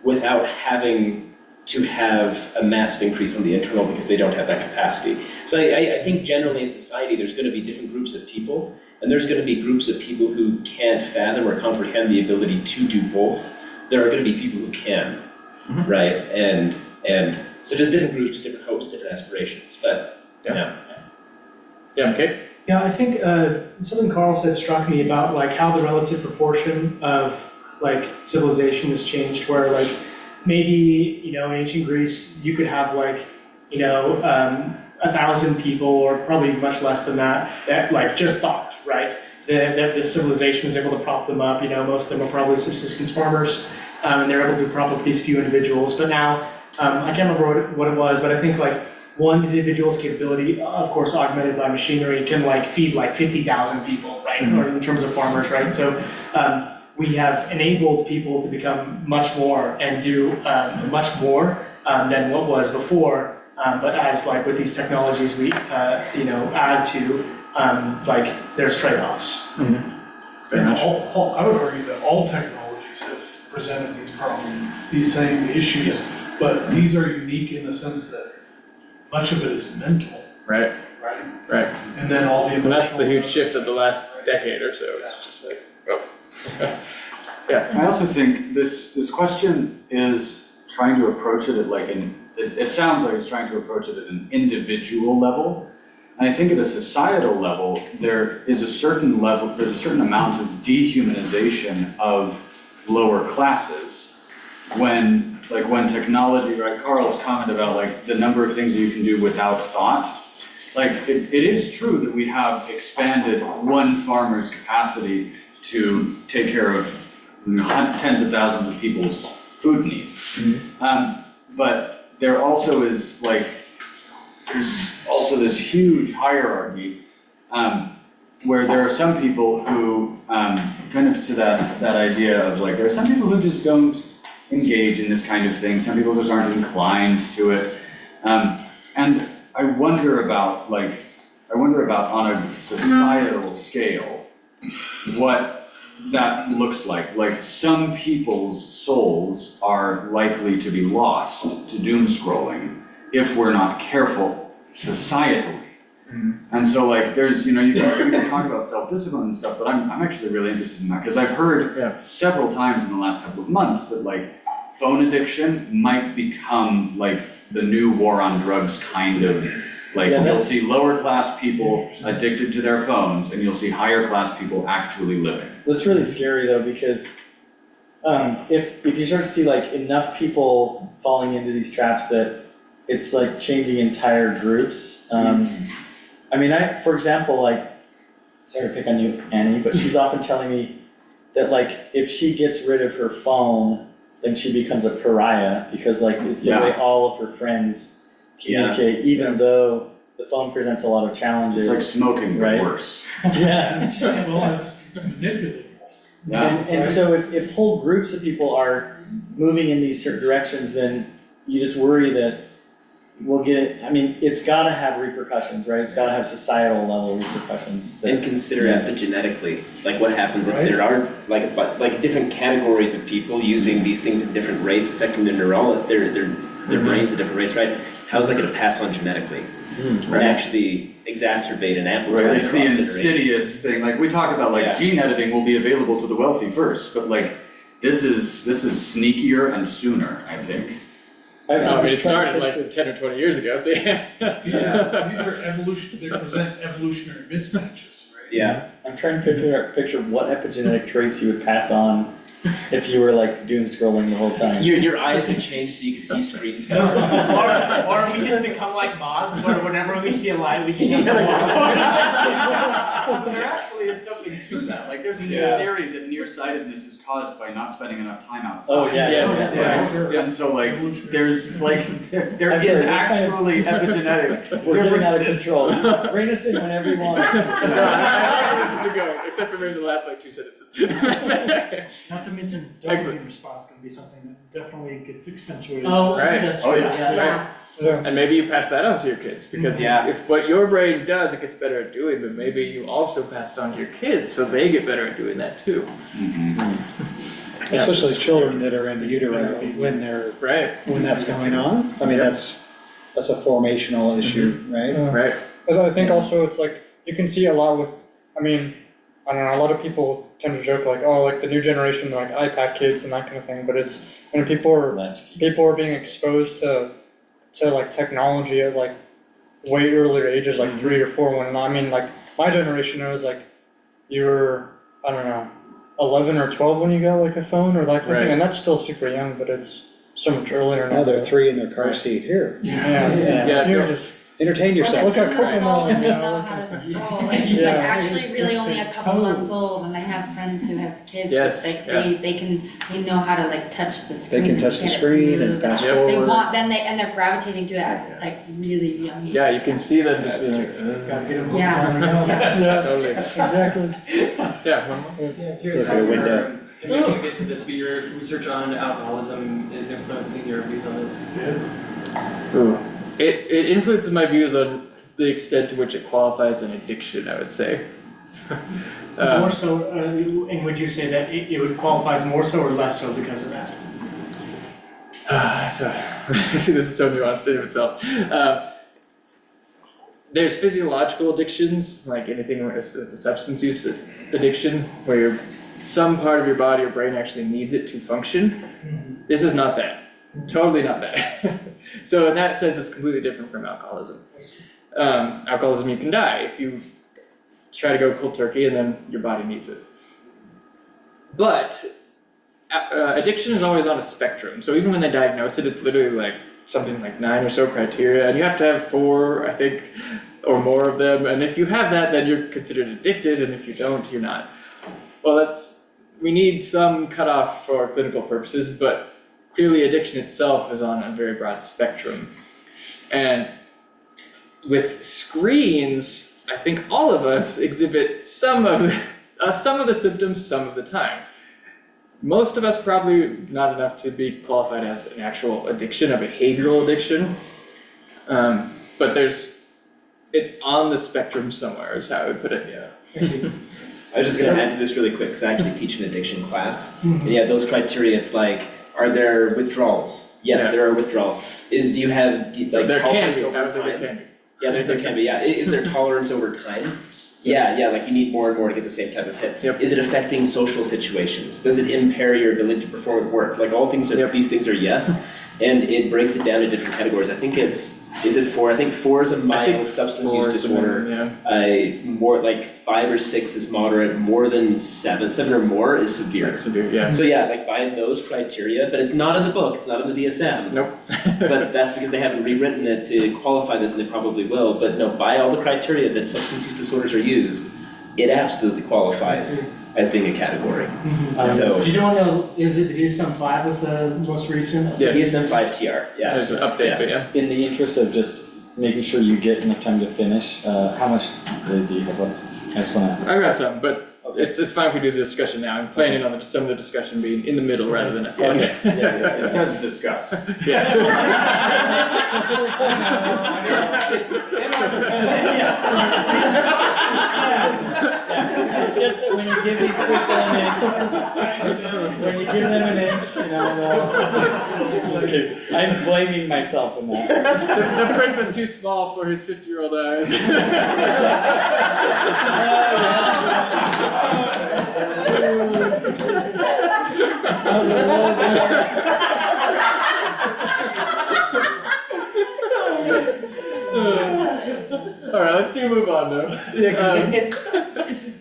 without having to have a massive increase on the internal because they don't have that capacity. So I think generally in society there's going to be different groups of people, and there's going to be groups of people who can't fathom or comprehend the ability to do both. There are going to be people who can, right? And so just different groups, different hopes, different aspirations, but yeah. Okay. Yeah, I think something Carl said struck me about how the relative proportion of civilization has changed, where maybe, in ancient Greece, you could have 1,000 people, or probably much less than that just thought, right? That the civilization was able to prop them up. Most of them are probably subsistence farmers, and they're able to prop up these few individuals. But now, I can't remember what it was, but I think one individual's capability, of course, augmented by machinery, can feed 50,000 people, right? Or in terms of farmers, right? So we have enabled people to become much more and do much more than what was before. But as with these technologies we add to, there's trade-offs. I would argue that all technologies have presented these problems, these same issues, but these are unique in the sense that much of it is mental. Right. And then all the emotional. And that's the huge shift of the last decade or so. It's just yeah. I also think this question is trying to approach it at it sounds like it's trying to approach it at an individual level. And I think at a societal level, there's a certain amount of dehumanization of lower classes when technology, right? Carl's comment about the number of things that you can do without thought. It is true that we have expanded one farmer's capacity to take care of tens of thousands of people's food needs. But there also is there's also this huge hierarchy where there are some people who, kind of to that idea of like, there are some people who just don't engage in this kind of thing, some people just aren't inclined to it. And I wonder about on a societal scale, what that looks like. Like some people's souls are likely to be lost to doom scrolling if we're not careful societally. And so like there's, you can talk about self-discipline and stuff, but I'm actually really interested in that because I've heard several times in the last couple of months that like phone addiction might become like the new war on drugs kind of, like you'll see lower class people addicted to their phones and you'll see higher class people actually living. That's really scary though, because if you start to see like enough people falling into these traps that it's like changing entire groups. I mean, for example, like, sorry to pick on you, Annie, but she's often telling me that like if she gets rid of her phone, then she becomes a pariah because like it's the way all of her friends communicate, even though the phone presents a lot of challenges. It's like smoking, but worse. Yeah. Well, it's manipulative. And so if whole groups of people are moving in these certain directions, then you just worry that we'll get, I mean, it's gotta have repercussions, right? It's gotta have societal level repercussions. And consider epigenetically, like what happens if there are like different categories of people using these things at different rates, affecting their brains at different rates, right? How's that gonna pass on genetically? And actually exacerbate and amplify Right, it's the across insidious thing, like we talk about like gene editing will be available to the wealthy first, but like this is sneakier and sooner, I think. I mean, it started like 10 or 20 years ago, so yes. These are they present evolutionary mismatches, right? Yeah. I'm trying to picture what epigenetic traits you would pass on if you were like doom scrolling the whole time. Your eyes would change so you could see screens. Or we just become like mods, where whenever we see a line, we can There actually is something to that. Like there's a theory that nearsightedness is caused by not spending enough time outside. Oh yeah. Yes. And so like there's like there is actually epigenetic We're getting out of differences. control. Bring us in whenever you want. I like this to go, except for maybe the last like 2 sentences. Not to mention Excellent. dopamine response can be something that definitely gets accentuated. Oh, right. That's Oh, true. yeah. Right. And maybe you pass that on to your kids because if what your brain does, it gets better at doing, but maybe you also pass it on to your kids so they get better at doing that too. Especially children that are in utero when that's going on. I mean, that's a formational issue, right? Right. But I think also it's like, you can see a lot with, I mean, I don't know, a lot of people tend to joke like, oh, like the new generation, like iPad kids and that kind of thing, but it's when people are being exposed to like technology at like way earlier ages, like 3 or 4, when I mean like my generation was like, you were, I don't know, 11 or 12 when you got like a phone or that kind of thing, and that's still super young, but it's so much earlier now. Now they're 3 in their car seat here. Yeah, you're just Entertain yourself. Look at They Pokemon, you know, know look how to at- scroll, like actually really only a couple months old, and I have friends who have kids, Yes, like they know how to like touch the They screen. can touch the get it to screen and move. fast Yep. They forward. want, and they're gravitating to it at like really young ages. Yeah, you can see that. Gotta get them. Yeah. Totally. Exactly. Yeah. one more. Yeah, curious Look how at a your, window. you can get to this, but your research on alcoholism is influencing your views on this. Ooh. It influences my views on the extent to which it qualifies an addiction, I would say. More so, and would you say that it would qualifies more so or less so because of that? So, see, this is so nuanced in of itself. There's physiological addictions, like anything where it's a substance use addiction, where some part of your body or brain actually needs it to function. This is not that. Totally not that. So in that sense, it's completely different from alcoholism. Alcoholism, you can die if you try to go cold turkey and then your body needs it. But addiction is always on a spectrum. So even when they diagnose it, it's literally like something like 9 or so criteria, and you have to have 4, I think, or more of them. And if you have that, then you're considered addicted, and if you don't, you're not. Well, we need some cutoff for clinical purposes, but clearly addiction itself is on a very broad spectrum. And with screens, I think all of us exhibit some of the symptoms some of the time. Most of us probably not enough to be qualified as an actual addiction, a behavioral addiction. But it's on the spectrum somewhere is how I would put it. Yeah. I was just gonna add to this really quick, because I actually teach an addiction class. And yeah, those criteria, it's like, are there withdrawals? Yes, Yeah. there are withdrawals. Do you have, like, There can tolerance be, over I would say time? there can be. Yeah, there can be, yeah. Is there tolerance over time? Yeah, like you need more and more to get the same type of hit. Yep. Is it affecting social situations? Does it impair your ability to perform at work? Like all things are, these things are yes, and it breaks it down to different categories. I think is it 4? I think 4 is a mild substance use disorder. More like 5 or 6 is moderate. More than 7 or more is severe. Severe, yeah. So yeah, like by those criteria, but it's not in the book. It's not in the DSM. Nope. But that's because they haven't rewritten it to qualify this, and they probably will. But no, by all the criteria that substance use disorders are used, it absolutely qualifies as being a category. So Do you know is it the DSM-5 was the most recent? Yes. DSM-5 TR, yeah. There's an update, but yeah. In the interest of just making sure you get enough time to finish, how much do you have left? I just wanna. I've got some, but it's fine if we do the discussion now. I'm planning on some of the discussion being in the middle rather than at the end. It says discuss. Yes. It's just that when you give these people an inch, when you give them an inch, just kidding. I'm blaming myself in that. The print was too small for his 50-year-old eyes. Alright, let's move on though.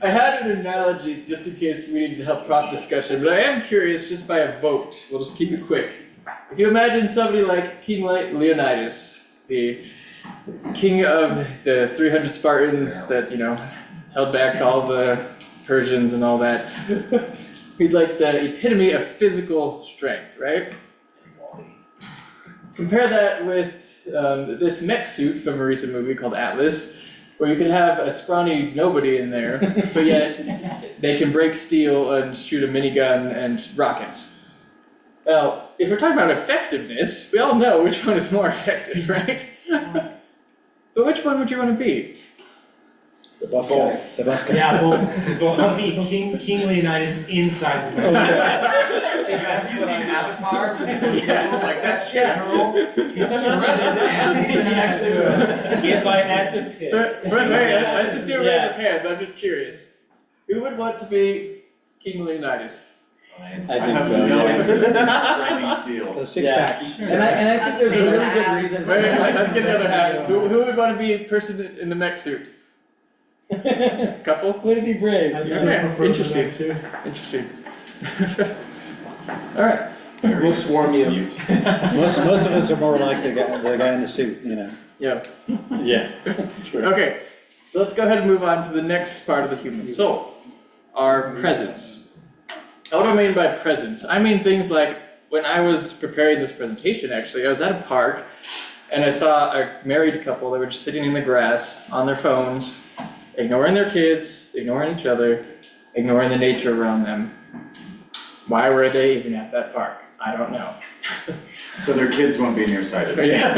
I had an analogy just in case we need to help prompt discussion, but I am curious just by a vote. We'll just keep it quick. If you imagine somebody like King Leonidas, the king of the 300 Spartans that, held back all the Persians and all that. He's like the epitome of physical strength, right? Compare that with this mech suit from a recent movie called Atlas, where you could have a scrawny nobody in there, but yet they can break steel and shoot a minigun and rockets. Now, if we're talking about effectiveness, we all know which one is more effective, right? But which one would you want to be? The buff guy. The buff guy. Yeah, well, I'll be King Leonidas inside the movie. Have you seen Avatar? Yeah. Like that's general. He's shredded and he's an actual. If I had to pick. Let's just do a raise of hands, I'm just curious. Who would want to be King Leonidas? I think so, yeah. Breaking steel. The six pack. And I think there's a really good reason. Wait, let's get the other half. Who would want to be a person in the mech suit? Couple? Would it be brave? Okay, interesting. Interesting. Alright. We'll swarm you. Most of us are more like the guy in the suit, Yeah. Yeah. Okay, so let's go ahead and move on to the next part of the human soul. Our presence. Now, what do I mean by presence? I mean things like, when I was preparing this presentation actually, I was at a park and I saw a married couple that were just sitting in the grass on their phones, ignoring their kids, ignoring each other, ignoring the nature around them. Why were they even at that park? I don't know. So their kids won't be nearsighted. Yeah.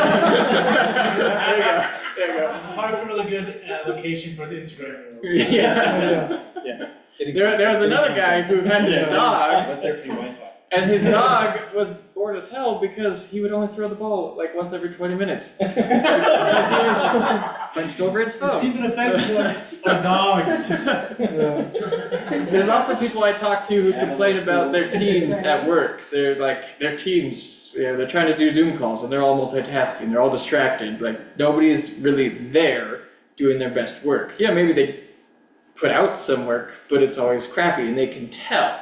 There you go. Park's a really good location for the Instagram reels. Yeah. There was another guy who had his dog, Was there free Wi-Fi? and his dog was bored as hell because he would only throw the ball like once every 20 minutes. Because he was hunched over his phone. It's even effective on dogs. There's also people I talk to who complain about their teams at work. They're like, their teams, they're trying to do Zoom calls and they're all multitasking, they're all distracted. Like, nobody is really there doing their best work. Yeah, maybe they put out some work, but it's always crappy and they can tell.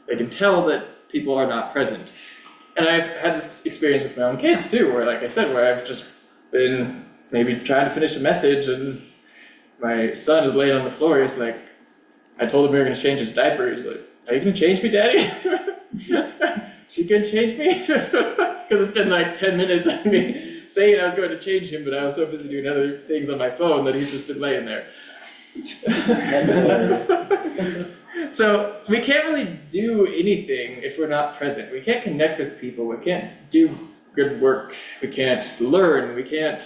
They can tell that people are not present. And I've had this experience with my own kids too, where like I said, where I've just been maybe trying to finish a message and my son is laying on the floor, he's like, I told him we were gonna change his diaper, he's like, are you gonna change me, Daddy? You gonna change me? Because it's been like 10 minutes of me saying I was going to change him, but I was so busy doing other things on my phone that he's just been laying there. That's hilarious. So we can't really do anything if we're not present. We can't connect with people. We can't do good work. We can't learn. We can't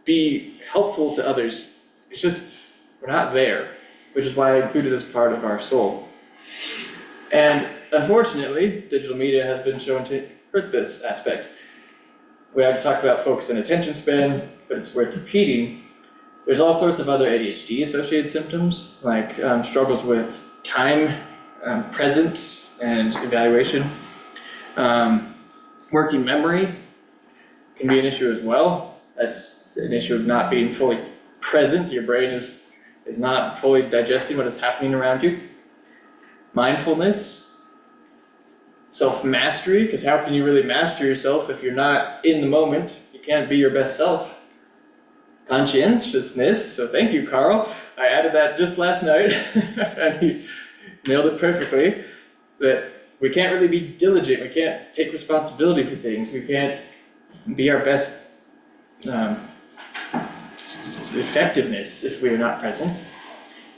be helpful to others. It's just, we're not there, which is why I included as part of our soul. And unfortunately, digital media has been shown to hurt this aspect. We have talked about focus and attention span, but it's worth repeating. There's all sorts of other ADHD-associated symptoms, like struggles with time, presence, and evaluation. Working memory can be an issue as well. That's an issue of not being fully present. Your brain is not fully digesting what is happening around you. Mindfulness, self-mastery, because how can you really master yourself if you're not in the moment? You can't be your best self. Conscientiousness, so thank you, Carl. I added that just last night, and he nailed it perfectly, that we can't really be diligent, we can't take responsibility for things, we can't be our best effectiveness if we are not present.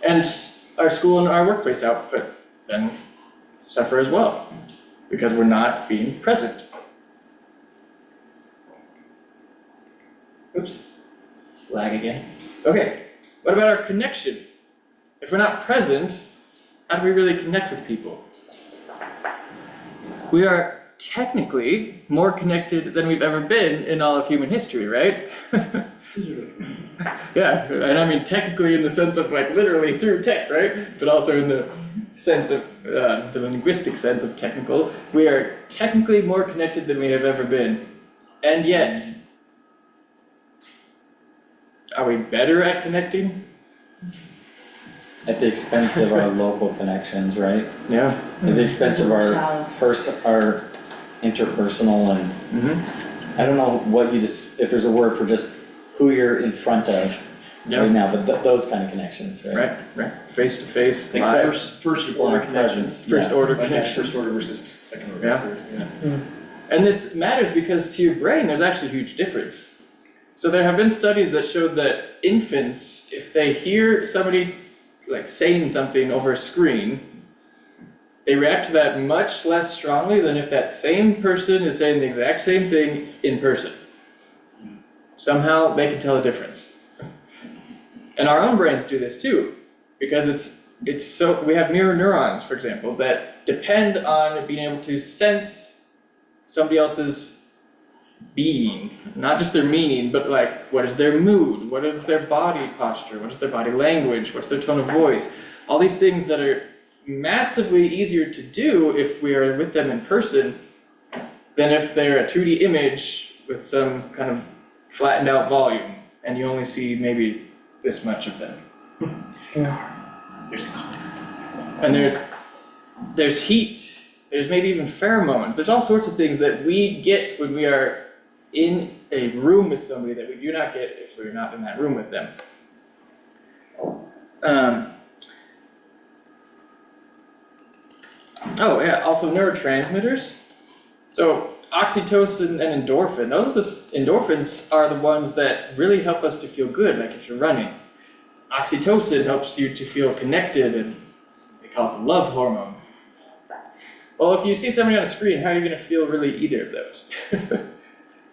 And our school and our workplace output then suffer as well, because we're not being present. Oops. Lag again. Okay, what about our connection? If we're not present, how do we really connect with people? We are technically more connected than we've ever been in all of human history, right? Yeah, and I mean technically in the sense of like literally through tech, right? But also in the sense of, the linguistic sense of technical. We are technically more connected than we have ever been. And yet, are we better at connecting? At the expense of our local connections, right? Yeah. At the expense of our interpersonal and I don't know what you just, if there's a word for just who you're in front of right now, but those kind of connections, right? Right. Face to face, Like live. first order connections. First order Like connections. First order versus second order, Yeah. third, yeah. And this matters because to your brain, there's actually a huge difference. So there have been studies that showed that infants, if they hear somebody like saying something over a screen, they react to that much less strongly than if that same person is saying the exact same thing in person. Somehow they can tell the difference. And our own brains do this too, because it's so, we have mirror neurons, for example, that depend on being able to sense somebody else's being, not just their meaning, but like, what is their mood, what is their body posture, what is their body language, what's their tone of voice, all these things that are massively easier to do if we are with them in person than if they're a 2D image with some kind of flattened out volume and you only see maybe this much of them. There's a car. And there's heat, there's maybe even pheromones, there's all sorts of things that we get when we are in a room with somebody that we do not get if we're not in that room with them. Oh yeah, also neurotransmitters. So oxytocin and endorphin, endorphins are the ones that really help us to feel good, like if you're running. Oxytocin helps you to feel connected, and they call it the love hormone. Well, if you see somebody on a screen, how are you going to feel really either of those?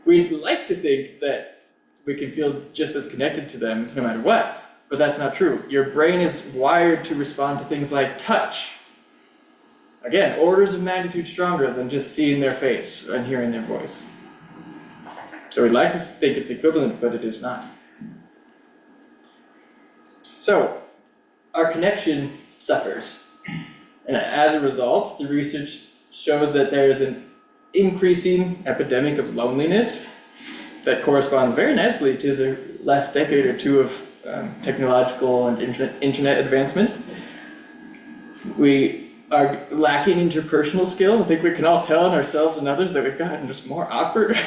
We'd like to think that we can feel just as connected to them no matter what, but that's not true. Your brain is wired to respond to things like touch. Again, orders of magnitude stronger than just seeing their face and hearing their voice. So we'd like to think it's equivalent, but it is not. So, our connection suffers. And as a result, the research shows that there is an increasing epidemic of loneliness that corresponds very nicely to the last decade or two of technological and internet advancement. We are lacking interpersonal skills. I think we can all tell in ourselves and others that we've gotten just more awkward.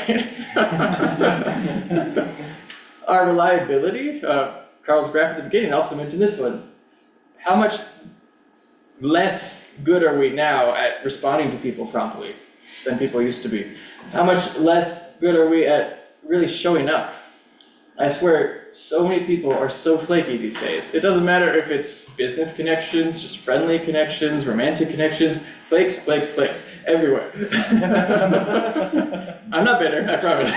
Our reliability, Carl's graph at the beginning also mentioned this one. How much less good are we now at responding to people promptly? than people used to be. How much less good are we at really showing up? I swear, so many people are so flaky these days. It doesn't matter if it's business connections, just friendly connections, romantic connections, flakes, flakes, flakes, everywhere. I'm not bitter, I promise.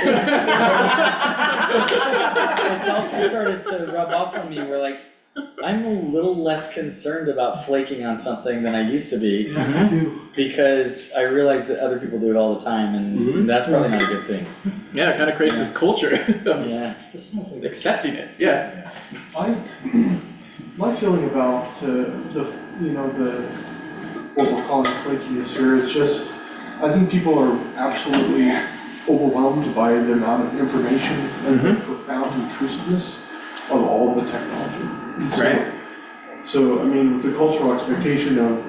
It's also started to rub off on me where like, I'm a little less concerned about flaking on something than I used to be. Yeah, me too. Because I realize that other people do it all the time and that's probably not a good thing. Yeah, it kind of creates this culture of Yeah. accepting it, yeah. My feeling about the what we're calling flakiness here is just, I think people are absolutely overwhelmed by the amount of information and the profound intrusiveness of all of the technology. And so, I mean, with the cultural expectation of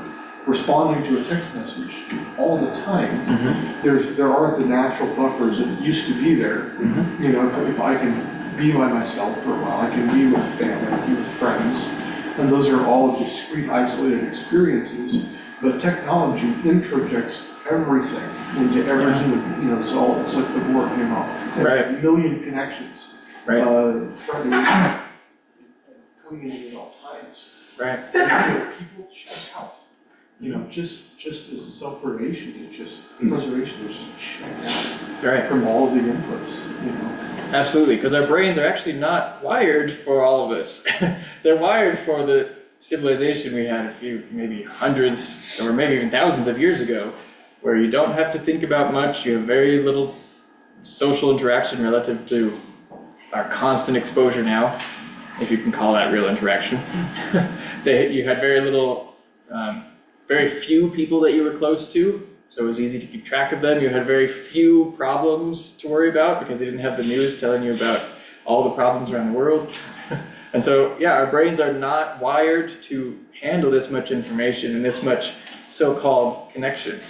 responding to a text message all the time, there aren't the natural buffers that used to be there. You know, if I can be by myself for a while, I can be with family, be with friends, and those are all discrete, isolated experiences. But technology introjects everything into every human, you know, it's like the board came off. Right. A million connections. Threatening coming in at all times. Right. And so people check out. You know, just as a self-preservation, preservation is just check out from all of the inputs, you know. Absolutely, because our brains are actually not wired for all of this. They're wired for the civilization we had a few, maybe hundreds, or maybe even thousands of years ago, where you don't have to think about much, you have very little social interaction relative to our constant exposure now, if you can call that real interaction. You had very little, very few people that you were close to, so it was easy to keep track of them. You had very few problems to worry about because you didn't have the news telling you about all the problems around the world. And so, yeah, our brains are not wired to handle this much information and this much so-called connection.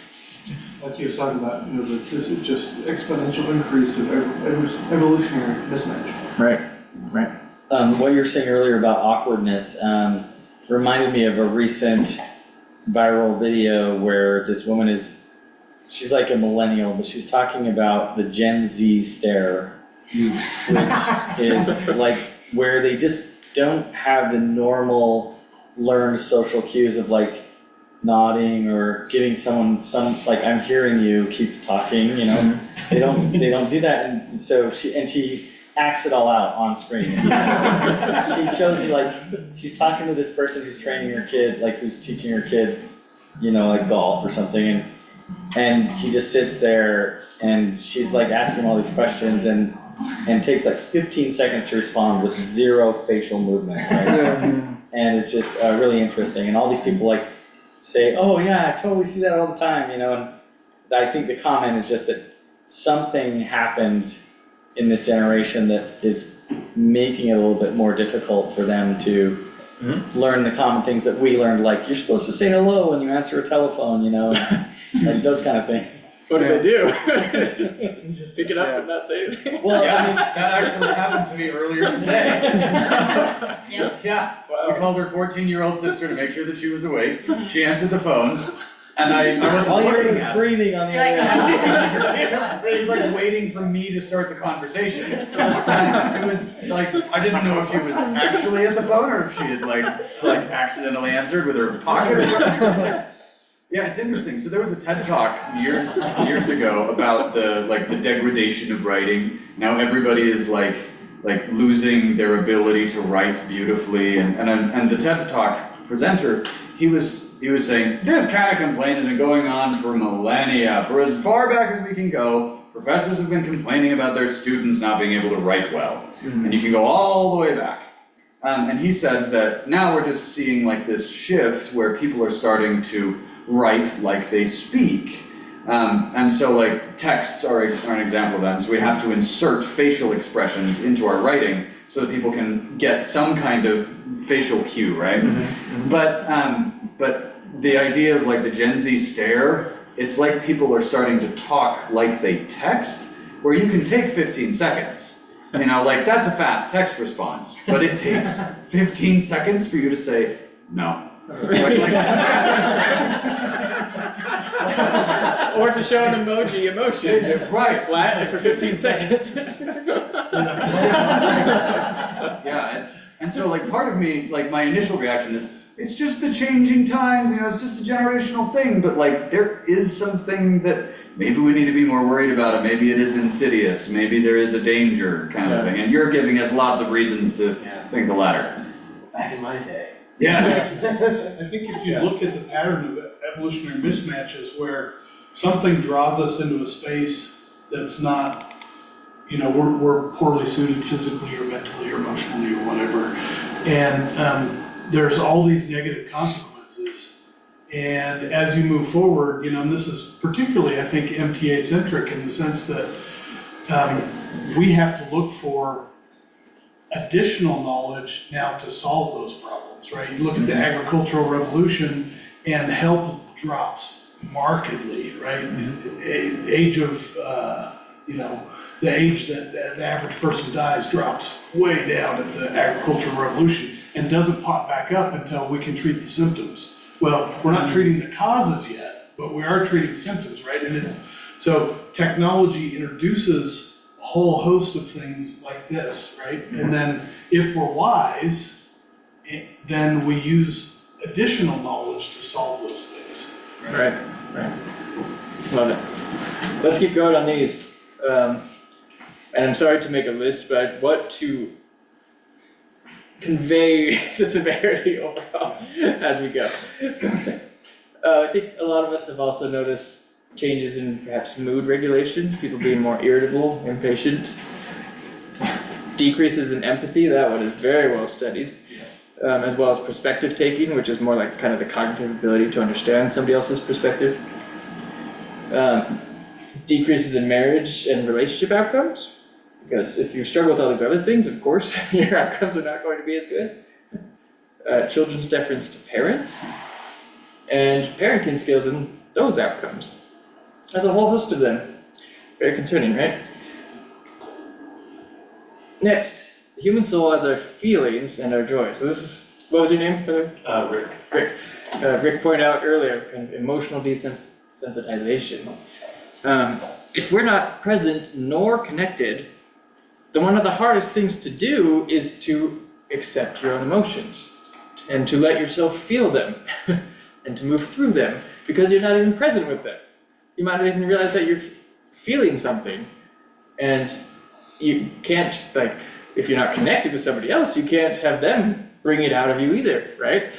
Like you were talking about, you know, this is just exponential increase of evolutionary mismatch. Right. What you were saying earlier about awkwardness reminded me of a recent viral video where this woman she's like a millennial, but she's talking about the Gen Z stare, which is like where they just don't have the normal learned social cues of like nodding or giving someone like, I'm hearing you, keep talking, you know. They don't do that, and so she acts it all out on screen. She shows you like she's talking to this person who's training her kid, like who's teaching her kid, you know, like golf or something, and he just sits there and she's like asking him all these questions and takes like 15 seconds to respond with zero facial movement, right? And it's just really interesting, and all these people like say, oh yeah, I totally see that all the time, you know, and I think the comment is just that something happened in this generation that is making it a little bit more difficult for them to learn the common things that we learned, like you're supposed to say hello when you answer a telephone, you know, like those kind of things. What do they do? Just pick it up and not say anything? Well, Yeah, I mean, that actually happened to me earlier today. Yeah, we called her 14-year-old sister to make sure that she was awake. She answered the phone, and I wasn't all you heard looking was at her. breathing on the other end. It was like waiting for me to start the conversation. And it was like, I didn't know if she was actually at the phone or if she had like accidentally answered with her pocket or something. Yeah, it's interesting. So there was a TED Talk years ago about the degradation of writing. Now everybody is like losing their ability to write beautifully, and the TED Talk presenter, he was saying, this kind of complaint has been going on for millennia. For as far back as we can go, professors have been complaining about their students not being able to write well. And you can go all the way back. And he said that now we're just seeing like this shift where people are starting to write like they speak. And so like texts are an example of that. So we have to insert facial expressions into our writing so that people can get some kind of facial cue, right? But the idea of like the Gen Z stare, it's like people are starting to talk like they text, where you can take 15 seconds. You know, like that's a fast text response, but it takes 15 seconds for you to say no. Or to show an emotion. That's right. Flat for 15 seconds. Yeah, and so like part of me, like my initial reaction is, it's just the changing times, it's just a generational thing, but like there is something that maybe we need to be more worried about it, maybe it is insidious, maybe there is a danger kind of thing, and you're giving us lots of reasons to think the latter. Back in my day. Yeah. I think if you look at the pattern of evolutionary mismatches where something draws us into a space that's not, we're poorly suited physically or mentally or emotionally or whatever, and there's all these negative consequences. And as you move forward, and this is particularly, I think, MTA centric in the sense that we have to look for additional knowledge now to solve those problems, right? You look at the agricultural revolution and health drops markedly, right? Age of, the age that the average person dies drops way down at the agricultural revolution and doesn't pop back up until we can treat the symptoms. Well, we're not treating the causes yet, but we are treating symptoms, right? And so technology introduces a whole host of things like this, right? And then if we're wise, then we use additional knowledge to solve those things. Right. Love it. Let's keep going on these. And I'm sorry to make a list, but I want to convey the severity overall as we go. I think a lot of us have also noticed changes in perhaps mood regulation, people being more irritable, impatient. Decreases in empathy, that one is very well studied, as well as perspective taking, which is more like kind of the cognitive ability to understand somebody else's perspective. Decreases in marriage and relationship outcomes, because if you struggle with all these other things, of course, your outcomes are not going to be as good. Children's deference to parents, and parenting skills and those outcomes. There's a whole host of them. Very concerning, right? Next, the human soul has our feelings and our joys. So this is, what was your name, brother? Rick. Rick. Rick pointed out earlier, kind of emotional desensitization. If we're not present nor connected, then one of the hardest things to do is to accept your own emotions and to let yourself feel them and to move through them because you're not even present with them. You might not even realize that you're feeling something, and you can't, like, if you're not connected with somebody else, you can't have them bring it out of you either, right?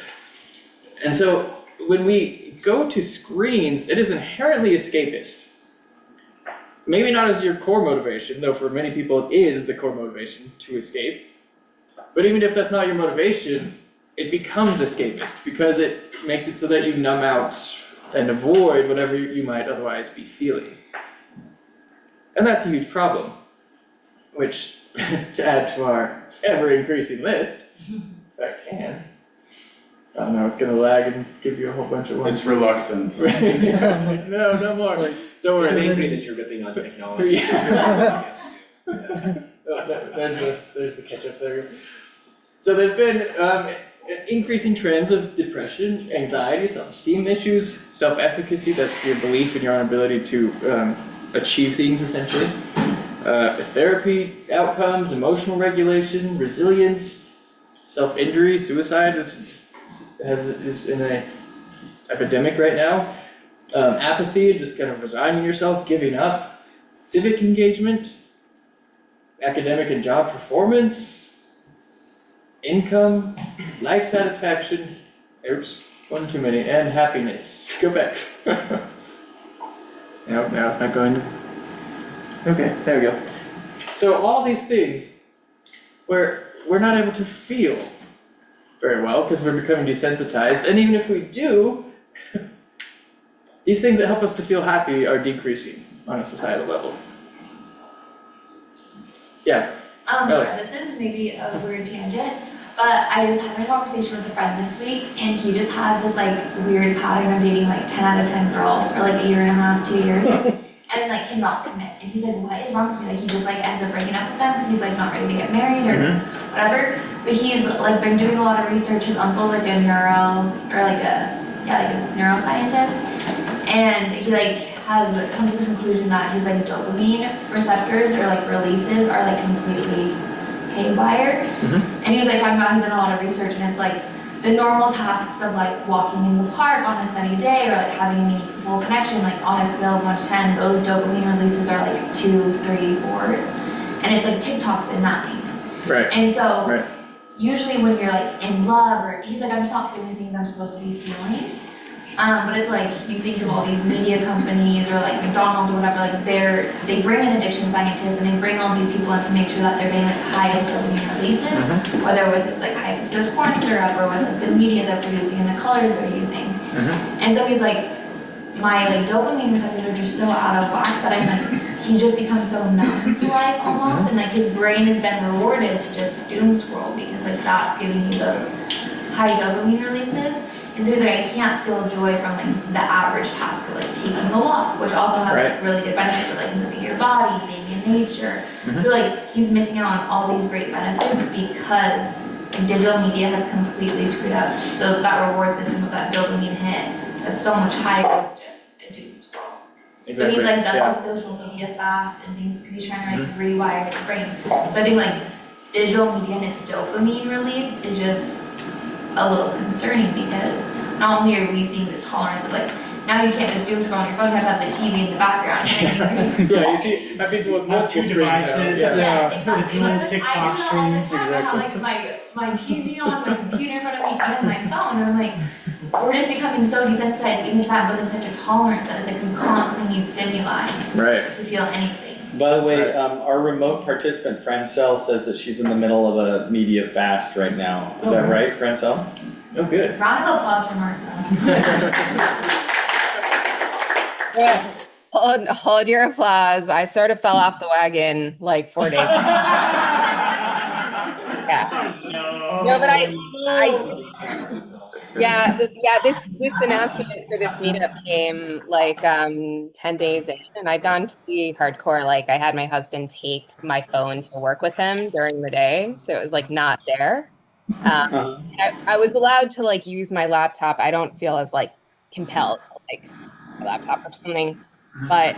And so when we go to screens, it is inherently escapist. Maybe not as your core motivation, though for many people it is the core motivation to escape. But even if that's not your motivation, it becomes escapist because it makes it so that you numb out and avoid whatever you might otherwise be feeling. And that's a huge problem, which, to add to our ever-increasing list, if I can. Oh no, it's gonna lag and give you a whole bunch of ones. It's reluctant. No, no more. Don't worry. It's angry that you're ripping on technology. Yeah. There's the catch-up there. So there's been increasing trends of depression, anxiety, self-esteem issues, self-efficacy, that's your belief in your own ability to achieve things essentially. Therapy outcomes, emotional regulation, resilience, self-injury, suicide is in an epidemic right now. Apathy, just kind of resigning yourself, giving up, civic engagement, academic and job performance, income, life satisfaction, oops, one too many, and happiness. Go back. Nope, now it's not going to. Okay, there we go. So all these things where we're not able to feel very well because we're becoming desensitized, and even if we do, these things that help us to feel happy are decreasing on a societal level. Yeah. Sorry, this is maybe a weird tangent, but I was having a conversation with a friend this week, and he just has this like weird pattern of dating like 10 out of 10 girls for like a year and a half, 2 years, and then like cannot commit. And he's like, what is wrong with me? Like he just like ends up breaking up with them because he's like not ready to get married or whatever. But he's like been doing a lot of research. His uncle's like a neuroscientist. And he like has come to the conclusion that his like dopamine receptors or like releases are like completely haywired. And he was like talking about he's done a lot of research and it's like the normal tasks of like walking in the park on a sunny day or like having a meaningful connection, like on a scale of 1 to 10, those dopamine releases are like 2s, 3, 4s, and it's like TikTok's a 9. Right. And so Right. usually when you're like in love or he's like, I'm just not feeling the things I'm supposed to be feeling. But it's like you think of all these media companies or like McDonald's or whatever, like they bring in addiction scientists and they bring all these people in to make sure that they're getting like highest dopamine releases, whether with it's like high fructose corn syrup or with like the media they're producing and the colors they're using. And so he's like, my like dopamine receptors are just so out of whack that I'm like, he's just become so numb to life almost, and like his brain has been rewarded to just doom scroll because like that's giving you those high dopamine releases. And so he's like, I can't feel joy from like the average task of like taking a walk, which also has like really good benefits of like moving your body, being in nature. So like he's missing out on all these great benefits because like, digital media has completely screwed up that reward system of that dopamine hit that's so much higher than just a doom scroll. So he's like done all social media fast and things because he's trying to like rewire his brain. So I think like digital media and its dopamine release is just a little concerning because not only are we seeing this tolerance of like, now you can't just doom scroll on your phone, you have to have the TV in the background. Yeah, you see people with multiple screens now. devices. Yeah. Exactly. Little But TikTok I do it all the streams. time. I have like my TV on, my computer in front of me, and my phone, and I'm like, we're just becoming so desensitized, even if I'm building such a tolerance that it's like we constantly need stimuli to feel anything. By the way, our remote participant, Francelle, says that she's in the middle of a media fast right now. Is that right, Francelle? Oh, good. Round of applause for Marcel. Yeah. Hold your applause. I sort of fell off the wagon like 4 days ago. Yeah. No, but this announcement for this meetup came like 10 days in, and I'd gone pretty hardcore. Like I had my husband take my phone to work with him during the day, so it was like not there. I was allowed to like use my laptop. I don't feel as like compelled to like my laptop or something, but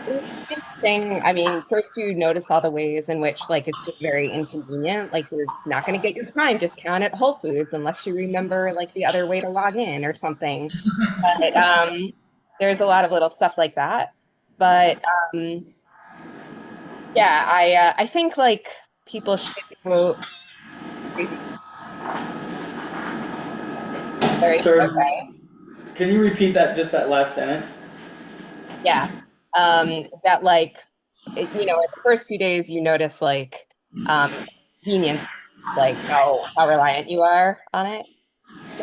it was interesting. I mean, first you notice all the ways in which like it's just very inconvenient. Like you're not going to get your Prime discount at Whole Foods unless you remember like the other way to log in or something. But there's a lot of little stuff like that. But yeah, I think like people should go. Sorry, can you repeat that last sentence? Yeah. That like, in the first few days you notice like convenience, like how reliant you are on it. Is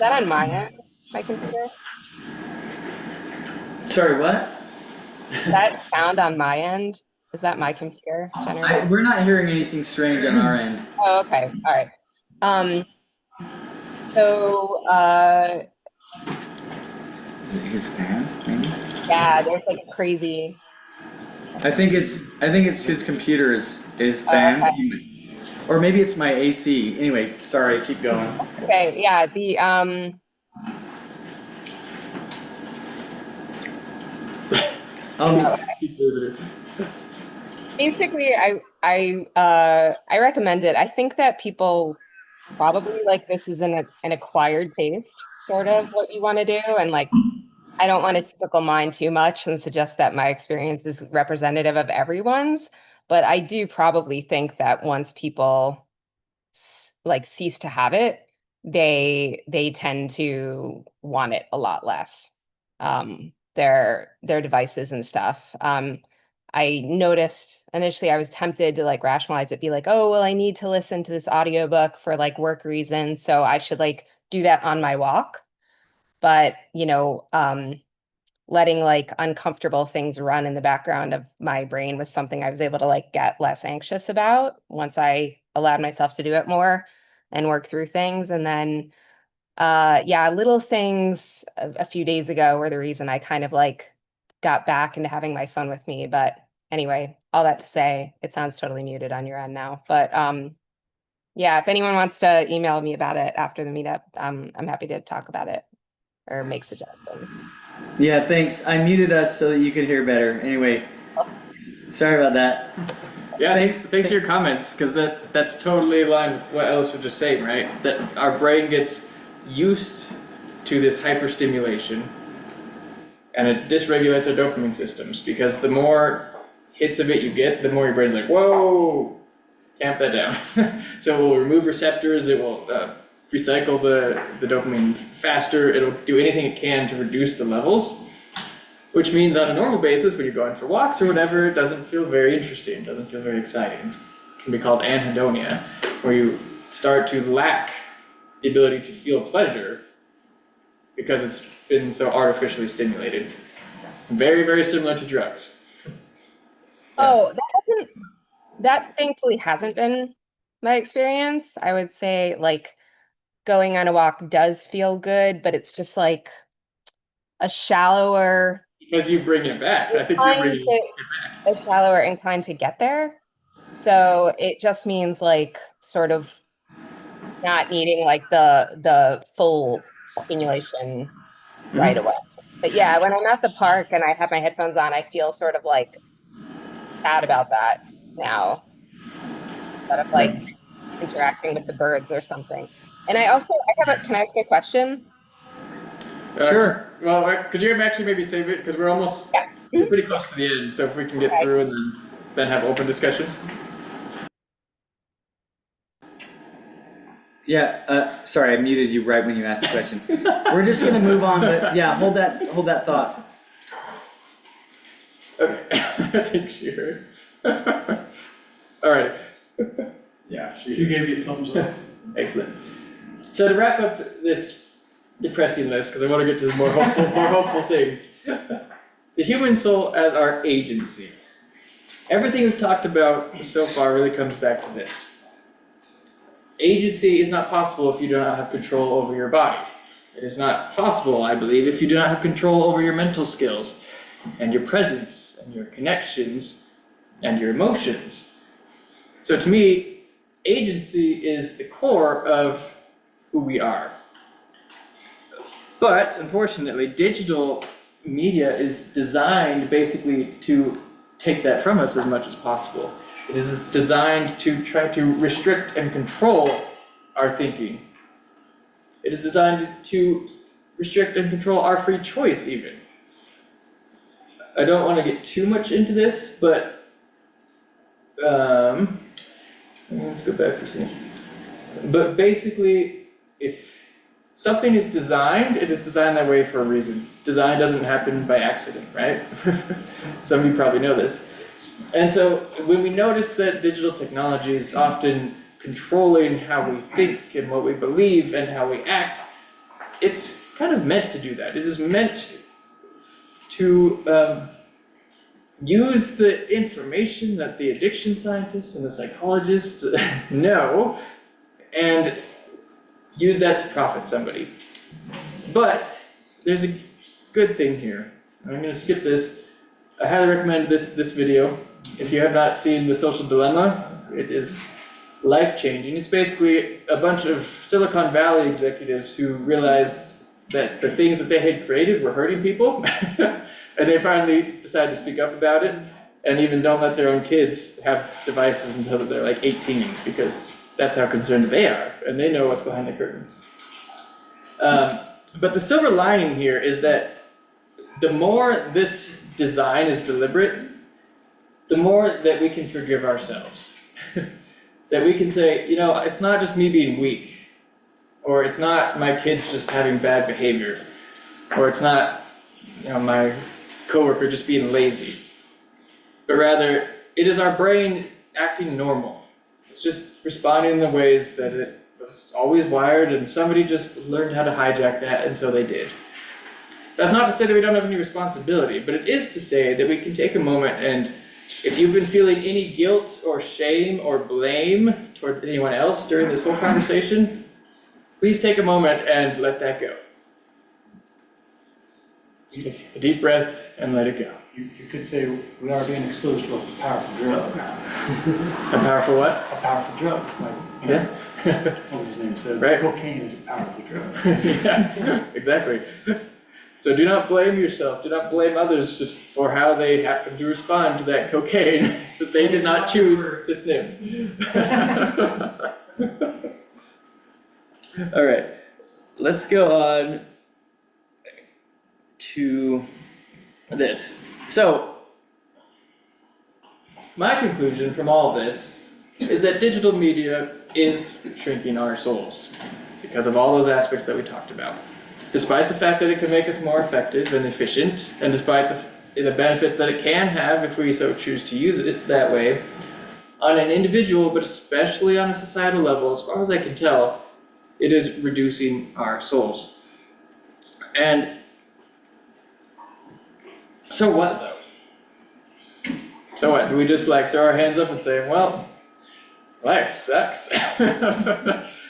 that on my end, my computer? Sorry, what? Is that sound on my end? Is that my computer generating? We're not hearing anything strange on our end. Oh, okay. All right. So His fan, maybe? yeah, there's like a crazy. I think it's his computer is fan. Okay. Or maybe it's my AC. Anyway, sorry, keep going. Okay, yeah, basically I recommend it. I think that people probably like this is an acquired taste, sort of what you want to do, and like I don't want to typical mine too much and suggest that my experience is representative of everyone's, but I do probably think that once people like cease to have it, they tend to want it a lot less. Their devices and stuff. I noticed initially I was tempted to like rationalize it, be like, oh, well, I need to listen to this audiobook for like work reasons, so I should like do that on my walk. But, letting like uncomfortable things run in the background of my brain was something I was able to like get less anxious about once I allowed myself to do it more and work through things. And then yeah, little things a few days ago were the reason I kind of like got back into having my phone with me. But anyway, all that to say, it sounds totally muted on your end now. But yeah, if anyone wants to email me about it after the meetup, I'm happy to talk about it. or make suggestions. Yeah, thanks. I muted us so that you could hear better. Anyway, sorry about that. Yeah, thanks for your comments, because that's totally in line with what Ellis was just saying, right? That our brain gets used to this hyperstimulation, and it dysregulates our dopamine systems, because the more hits of it you get, the more your brain's like, whoa, tamp that down. So it will remove receptors, it will recycle the dopamine faster, it'll do anything it can to reduce the levels. Which means on a normal basis, when you're going for walks or whatever, it doesn't feel very interesting, it doesn't feel very exciting. It can be called anhedonia, where you start to lack the ability to feel pleasure because it's been so artificially stimulated. Very, very similar to drugs. Oh, that thankfully hasn't been my experience. I would say like going on a walk does feel good, but it's just like a shallower Because you're bringing it back. I think you're bringing it back. a shallower incline to get there. So it just means like sort of not needing like the full stimulation right away. But yeah, when I'm at the park and I have my headphones on, I feel sort of like bad about that now, instead of like interacting with the birds or something. And can I ask a question? Sure. Well, could you actually maybe save it? Because we're pretty close to the end, so if we can get through and then have open discussion. Yeah, sorry, I muted you right when you asked the question. We're just gonna move on, but yeah, hold that thought. Okay, I think she heard. All right. Yeah, She gave you a thumbs up. Excellent. So to wrap up this depressing list, because I want to get to the more hopeful things. The human soul as our agency. Everything we've talked about so far really comes back to this. Agency is not possible if you do not have control over your body. It is not possible, I believe, if you do not have control over your mental skills and your presence and your connections and your emotions. So to me, agency is the core of who we are. But unfortunately, digital media is designed basically to take that from us as much as possible. It is designed to try to restrict and control our thinking. It is designed to restrict and control our free choice even. I don't want to get too much into this, but let's go back for a second. But basically, if something is designed, it is designed that way for a reason. Design doesn't happen by accident, right? Some of you probably know this. And so when we notice that digital technology is often controlling how we think and what we believe and how we act, it's kind of meant to do that. It is meant to use the information that the addiction scientists and the psychologists know and use that to profit somebody. But there's a good thing here. I'm going to skip this. I highly recommend this video. If you have not seen The Social Dilemma, it is life-changing. It's basically a bunch of Silicon Valley executives who realized that the things that they had created were hurting people, and they finally decided to speak up about it, and even don't let their own kids have devices until they're like 18, because that's how concerned they are, and they know what's behind the curtain. But the silver lining here is that the more this design is deliberate, the more that we can forgive ourselves. That we can say, you know, it's not just me being weak, or it's not my kids just having bad behavior, or it's not, you know, my coworker just being lazy, but rather it is our brain acting normal. It's just responding in the ways that it was always wired, and somebody just learned how to hijack that, and so they did. That's not to say that we don't have any responsibility, but it is to say that we can take a moment, and if you've been feeling any guilt or shame or blame toward anyone else during this whole conversation, please take a moment and let that go. Just take a deep breath and let it go. You could say we are being exposed to a powerful drug. A powerful what? A powerful drug, like Yeah. What was his name said? Right. Cocaine is a powerful drug. Yeah, exactly. So do not blame yourself, do not blame others just for how they happen to respond to that cocaine that they did not choose to sniff. All right, let's go on to this. So, my conclusion from all of this is that digital media is shrinking our souls because of all those aspects that we talked about. Despite the fact that it can make us more effective and efficient, and despite the benefits that it can have if we so choose to use it that way, on an individual, but especially on a societal level, as far as I can tell, it is reducing our souls. And so what though? So what, do we just like throw our hands up and say, well, life sucks?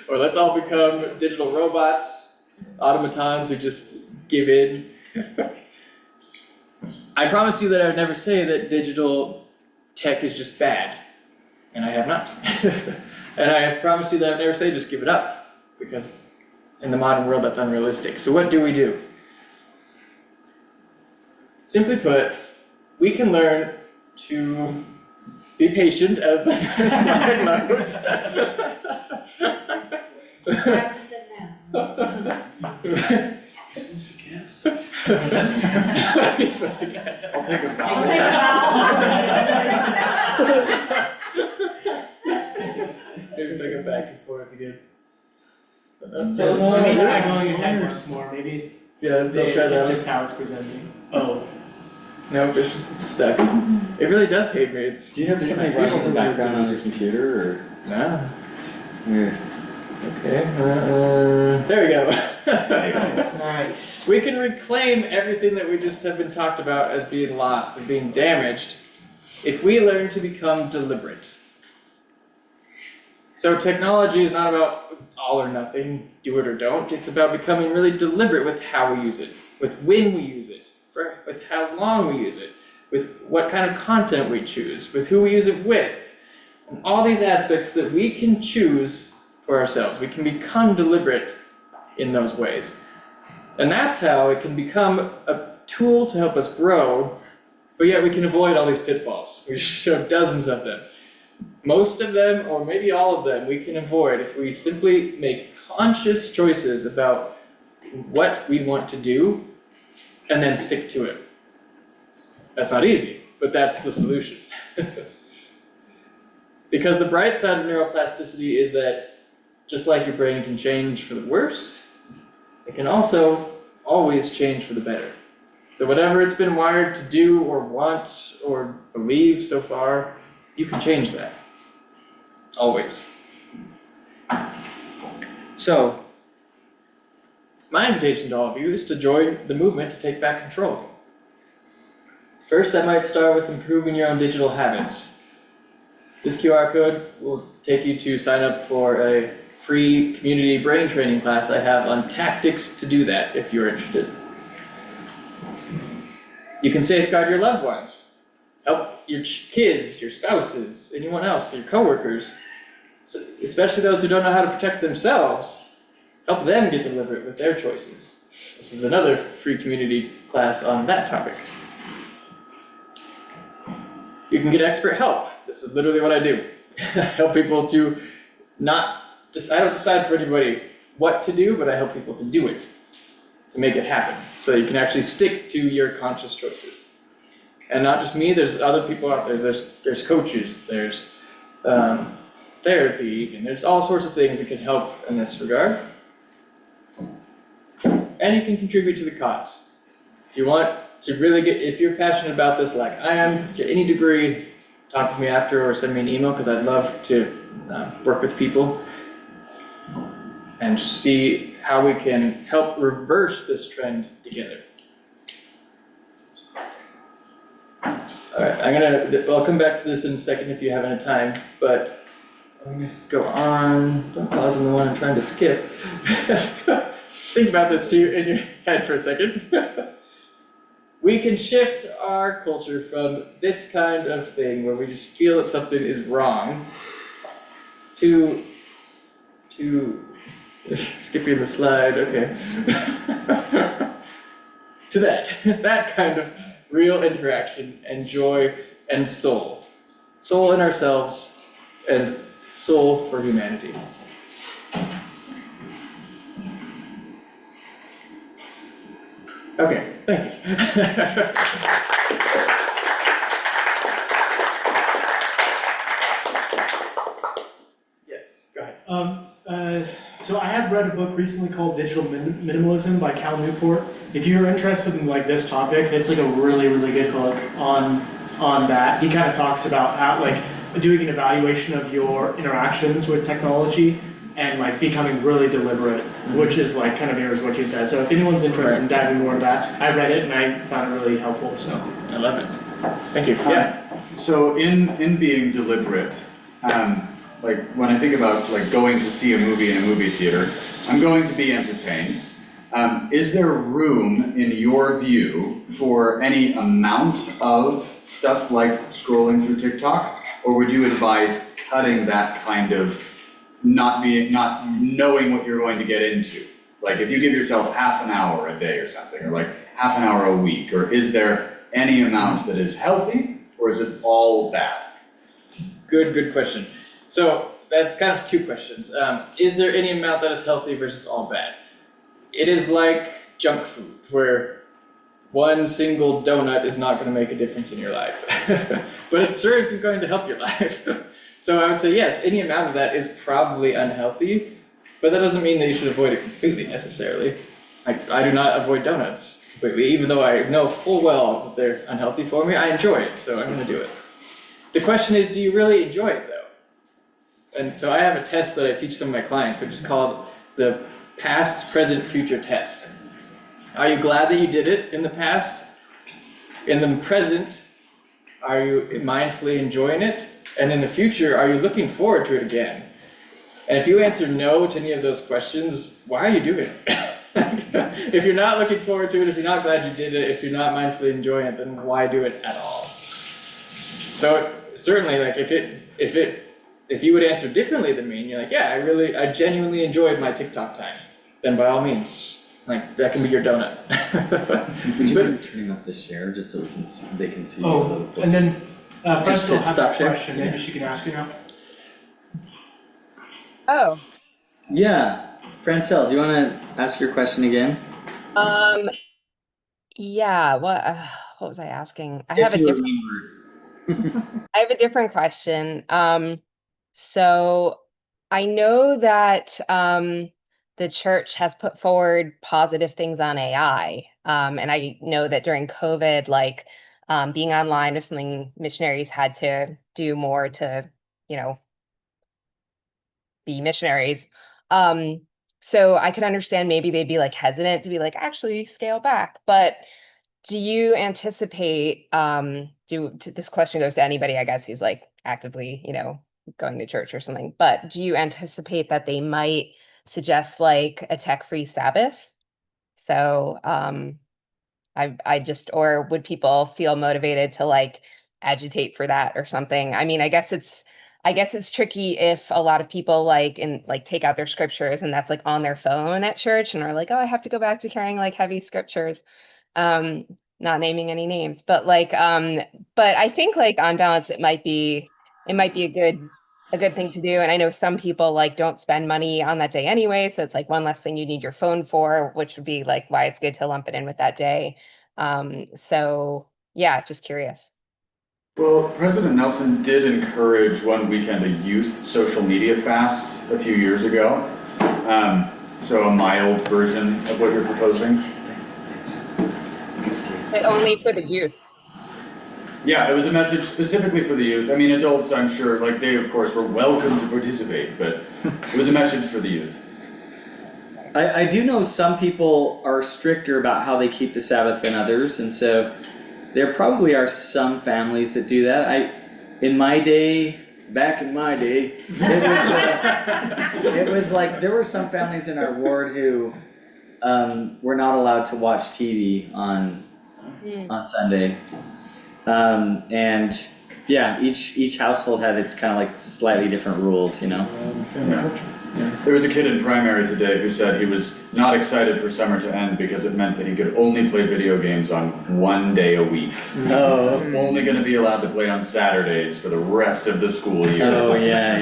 Or let's all become digital robots, automatons who just give in? I promise you that I would never say that digital tech is just bad, and I have not. And I have promised you that I would never say just give it up, because in the modern world that's unrealistic. So what do we do? Simply put, we can learn to be patient as the first slide loads. Practice it now. Supposed to guess. What are we supposed to guess? I'll take a I'll vowel. take a Maybe if I go back and forth again. Maybe try going ahead once more, maybe. Yeah, they'll try that. It's just how it's presenting. Oh. Nope, it's stuck. It really does hate me. It's. Do you have something running in the background on your computer, or? No. Weird. Okay. There we go. Nice. We can reclaim everything that we just have been talked about as being lost, as being damaged, if we learn to become deliberate. So technology is not about all or nothing, do it or don't. It's about becoming really deliberate with how we use it, with when we use it, with how long we use it, with what kind of content we choose, with who we use it with, and all these aspects that we can choose for ourselves. We can become deliberate in those ways. And that's how it can become a tool to help us grow, but yet we can avoid all these pitfalls. We showed dozens of them. Most of them, or maybe all of them, we can avoid if we simply make conscious choices about what we want to do and then stick to it. That's not easy, but that's the solution. Because the bright side of neuroplasticity is that just like your brain can change for the worse, it can also always change for the better. So whatever it's been wired to do or want or believe so far, you can change that. Always. So, my invitation to all of you is to join the movement to take back control. First, that might start with improving your own digital habits. This QR code will take you to sign up for a free community brain training class I have on tactics to do that if you're interested. You can safeguard your loved ones. Help your kids, your spouses, anyone else, your coworkers, so especially those who don't know how to protect themselves. Help them get deliberate with their choices. This is another free community class on that topic. You can get expert help. This is literally what I do. I help people to I don't decide for anybody what to do, but I help people to do it, to make it happen, so that you can actually stick to your conscious choices. And not just me, there's other people out there. There's coaches, there's therapy even. There's all sorts of things that can help in this regard. And you can contribute to the cause. If you want to really if you're passionate about this like I am, to any degree, talk to me after or send me an email, because I'd love to work with people and see how we can help reverse this trend together. Alright, I'll come back to this in a second if you have any time, but let me just go on. Don't pause on the one I'm trying to skip. Think about this too in your head for a second. We can shift our culture from this kind of thing where we just feel that something is wrong to to skipping the slide, okay. To that kind of real interaction and joy and soul. Soul in ourselves and soul for humanity. Okay, thank you. Yes, go ahead. So I had read a book recently called Digital Minimalism by Cal Newport. If you're interested in like this topic, it's like a really, really good book on that. He kind of talks about how like doing an evaluation of your interactions with technology and like becoming really deliberate, which is like kind of mirrors what you said. So if anyone's interested in diving more into that, I read it and I found it really helpful. So I love it. Thank you. Yeah. So in being deliberate, like when I think about like going to see a movie in a movie theater, I'm going to be entertained. Is there room in your view for any amount of stuff like scrolling through TikTok, or would you advise cutting that kind of not knowing what you're going to get into? Like if you give yourself half an hour a day or something, or like half an hour a week, or is there any amount that is healthy, or is it all bad? Good question. So that's kind of two questions. Is there any amount that is healthy versus all bad? It is like junk food, where one single donut is not going to make a difference in your life, but it's going to help your life. So I would say yes, any amount of that is probably unhealthy, but that doesn't mean that you should avoid it completely necessarily. I do not avoid donuts completely, even though I know full well that they're unhealthy for me. I enjoy it, so I'm going to do it. The question is, do you really enjoy it though? And so I have a test that I teach some of my clients, which is called the past, present, future test. Are you glad that you did it in the past? In the present, are you mindfully enjoying it? And in the future, are you looking forward to it again? And if you answer no to any of those questions, why are you doing it? If you're not looking forward to it, if you're not glad you did it, if you're not mindfully enjoying it, then why do it at all? So certainly, like if you would answer differently than me, and you're like, yeah, I genuinely enjoyed my TikTok time, then by all means, like that can be your donut. Would you mind turning off the share just so they can see? Oh, and then Fred still has stop that share? question. Maybe she can ask you now. Oh, Yeah, Francel, do you want to ask your question again? yeah. What was I asking? I If have a you different. remember. I have a different question. So I know that the church has put forward positive things on AI, and I know that during COVID, like being online was something missionaries had to do more to, be missionaries. So I could understand maybe they'd be like hesitant to be like, actually scale back. But do you anticipate, this question goes to anybody, I guess, who's like actively, going to church or something, but do you anticipate that they might suggest like a tech-free Sabbath? So, or would people feel motivated to like agitate for that or something? I mean, I guess it's tricky if a lot of people take out their scriptures and that's like on their phone at church and are like, oh, I have to go back to carrying like heavy scriptures. Um, Not naming any names, but but I think like on balance it might be a good thing to do. And I know some people like don't spend money on that day anyway, so it's like one less thing you need your phone for, which would be like why it's good to lump it in with that day. So yeah, just curious. Well, President Nelson did encourage one weekend a youth social media fast a few years ago. So a mild version of what you're proposing. But only for the youth. Yeah, it was a message specifically for the youth. I mean, adults, I'm sure, like they, of course, were welcome to participate, but it was a message for the youth. I do know some people are stricter about how they keep the Sabbath than others, and so there probably are some families that do that. Back in my day, it was like there were some families in our ward who were not allowed to watch TV on Sunday. And yeah, each household had its kind of like slightly different rules, Family culture. There was a kid in primary today who said he was not excited for summer to end because it meant that he could only play video games on 1 day a week. Oh, Only gonna be allowed to play on Saturdays for the rest of the school year. oh, yeah.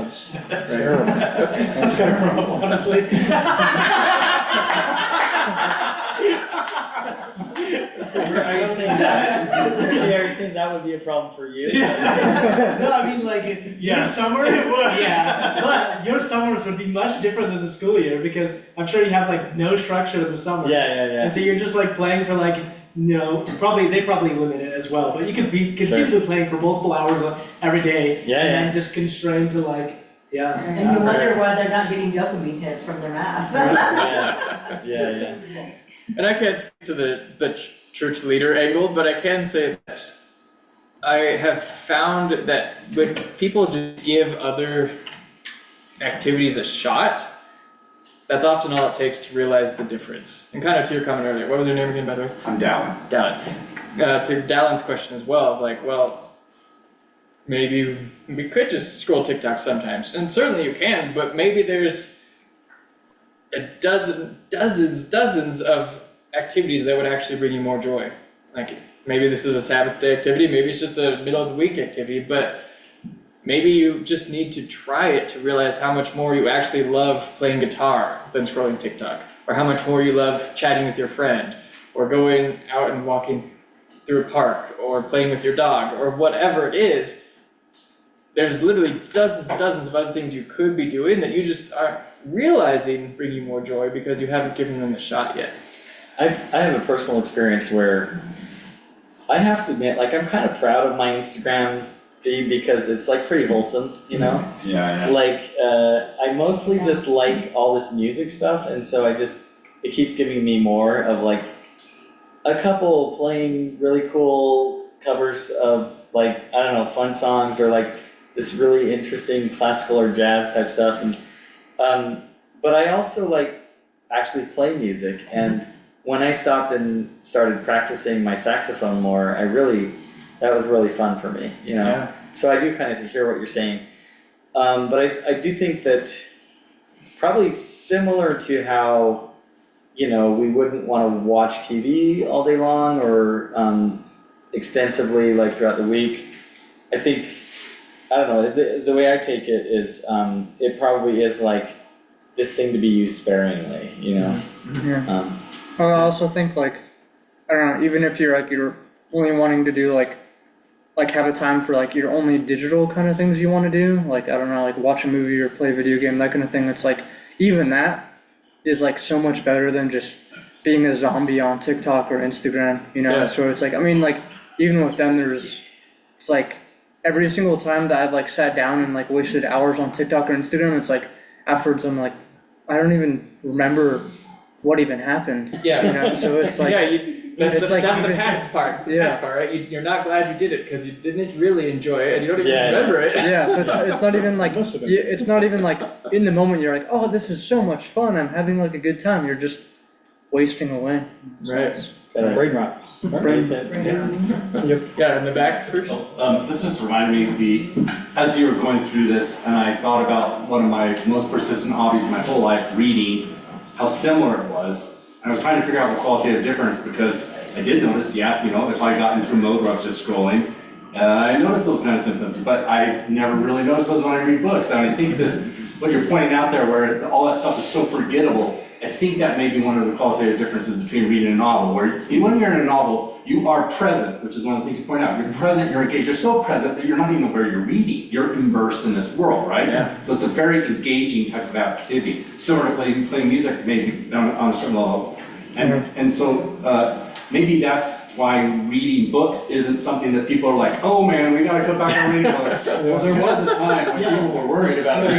That's terrible. That's kind of rough, honestly. Are you saying that? Yeah, are you saying that would be a problem for you? No, I mean like your Yes, summers. it would. Yeah, but your summers would be much different than the school year because I'm sure you have like no structure in the summers. Yeah. And so you're just like playing for like, you know, they probably limit it as well, but you could be conceivably playing for multiple hours every day. Yeah, And yeah. then just constrained to like, yeah. And you wonder why they're not getting dopamine hits from their math. Yeah. And I can't speak to the church leader angle, but I can say that I have found that when people just give other activities a shot, that's often all it takes to realize the difference. And kind of to your comment earlier, what was your name again, by the way? I'm down. Dallin. To Dallin's question as well, of like, well, maybe we could just scroll TikTok sometimes, and certainly you can, but maybe there's dozens of activities that would actually bring you more joy. Like maybe this is a Sabbath day activity, maybe it's just a middle of the week activity, but maybe you just need to try it to realize how much more you actually love playing guitar than scrolling TikTok, or how much more you love chatting with your friend, or going out and walking through a park, or playing with your dog, or whatever it is. There's literally dozens and dozens of other things you could be doing that you just aren't realizing bring you more joy because you haven't given them a shot yet. I have a personal experience where I have to admit, like, I'm kind of proud of my Instagram feed because it's like pretty wholesome, you know? Yeah. Like, I mostly just like all this music stuff, and so it keeps giving me more of like a couple playing really cool covers of like, I don't know, fun songs or like this really interesting classical or jazz type stuff. And but I also like actually play music, and when I stopped and started practicing my saxophone more, that was really fun for me, you know? Yeah. So I do kind of hear what you're saying. But I do think that probably similar to how, you know, we wouldn't want to watch TV all day long or extensively like throughout the week. I think, I don't know, the way I take it is it probably is like this thing to be used sparingly, you know? Yeah. I also think like, I don't know, even if you're only wanting to do like have a time for like your only digital kind of things you want to do, like, I don't know, like watch a movie or play a video game, that kind of thing, it's like, even that is like so much better than just being a zombie on TikTok or Instagram, you know? Yeah. So it's like, I mean, like, even with them, it's like, every single time that I've like sat down and like wasted hours on TikTok or Instagram, it's like, afterwards I'm like, I don't even remember what even happened. Yeah. You know, so it's like, that's it's the, like that's the even- past part. It's the Yeah. past part, right? You're not glad you did it because you didn't really enjoy it, and you don't even Yeah. remember it. yeah, so it's not even like, Must have been. it's not even like in the moment you're like, oh, this is so much fun, I'm having like a good time. You're just wasting away. Right. Brain rot. Yeah, in the back first. This just reminded me as you were going through this, and I thought about one of my most persistent hobbies in my whole life, reading, how similar it was. And I was trying to figure out the qualitative difference because I did notice, yeah, you know, if I got into a mode where I was just scrolling, I noticed those kind of symptoms, but I never really noticed those when I read books. And I think what you're pointing out there, where all that stuff is so forgettable, I think that may be one of the qualitative differences between reading a novel, where when you're in a novel, you are present, which is one of the things you point out. You're present, you're engaged, you're so present that you're not even aware you're reading. You're immersed in this world, right? Yeah. So it's a very engaging type of activity, similar to playing music maybe on a certain level. And so maybe that's why reading books isn't something that people are like, oh man, we gotta cut back on reading books. Well, there was a time when people were worried about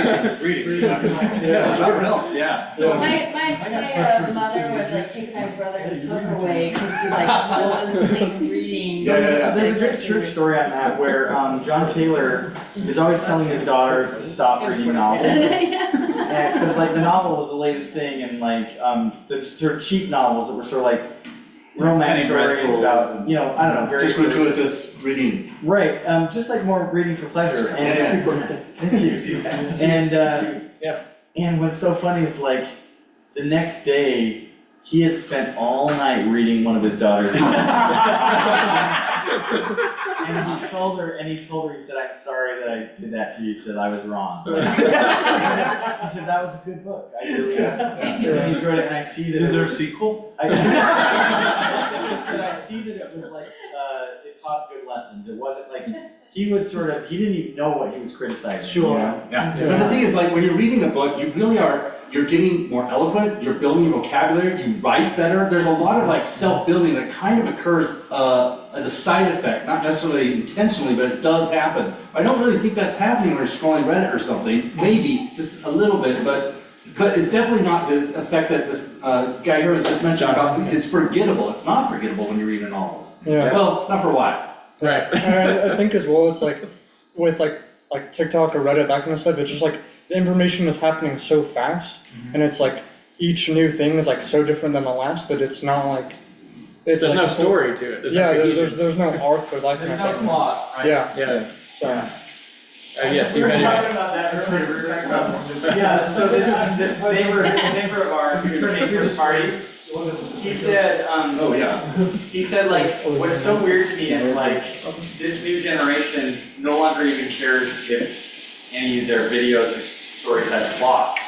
reading. Yeah. Not real. Yeah. My mother would like take my brother's book away because he like was reading. Yeah. There's a great church story on that where John Taylor is always telling his daughters to stop reading novels. Because like the novel was the latest thing, and like the sort of cheap novels that were sort of like romance Penny stories Dreadfuls about, you know, I don't know, very Just gratuitous reading. right, just like more reading for pleasure. And thank you. And Yeah. And what's so funny is like, the next day, he had spent all night reading one of his daughter's books. And he told her, he said, I'm sorry that I did that to you, he said, I was wrong. He said, that was a good book, I really enjoyed it, and I see that. Is there a sequel? I said, I see that it was like, it taught good lessons, it wasn't like, he was sort of, he didn't even know what he was criticizing. Sure. You know? Yeah. But the thing is, like, when you're reading a book, you really are, you're getting more eloquent, you're building your vocabulary, you write better. There's a lot of like self-building that kind of occurs as a side effect, not necessarily intentionally, but it does happen. I don't really think that's happening when you're scrolling Reddit or something, maybe just a little bit, but it's definitely not the effect that this guy here was just mentioning about, it's forgettable. It's not forgettable when you read a novel. Yeah. Well, not for a while. Right. And I think as well, it's like, with like TikTok or Reddit, that kind of stuff, it's just like, the information is happening so fast, and it's like, each new thing is like so different than the last, that it's not like, it's There's like no story to it. There's no cohesion. there's no arc or that kind of There's thing. no plot, right? Yeah, Yeah. so. Yes, We you were had talking it. about that earlier, we were talking about, yeah, so this neighbor of ours, who came to the party, he said, Oh, yeah. he said like, what's so weird to me is like, this new generation no longer even cares if any of their videos or stories have plots.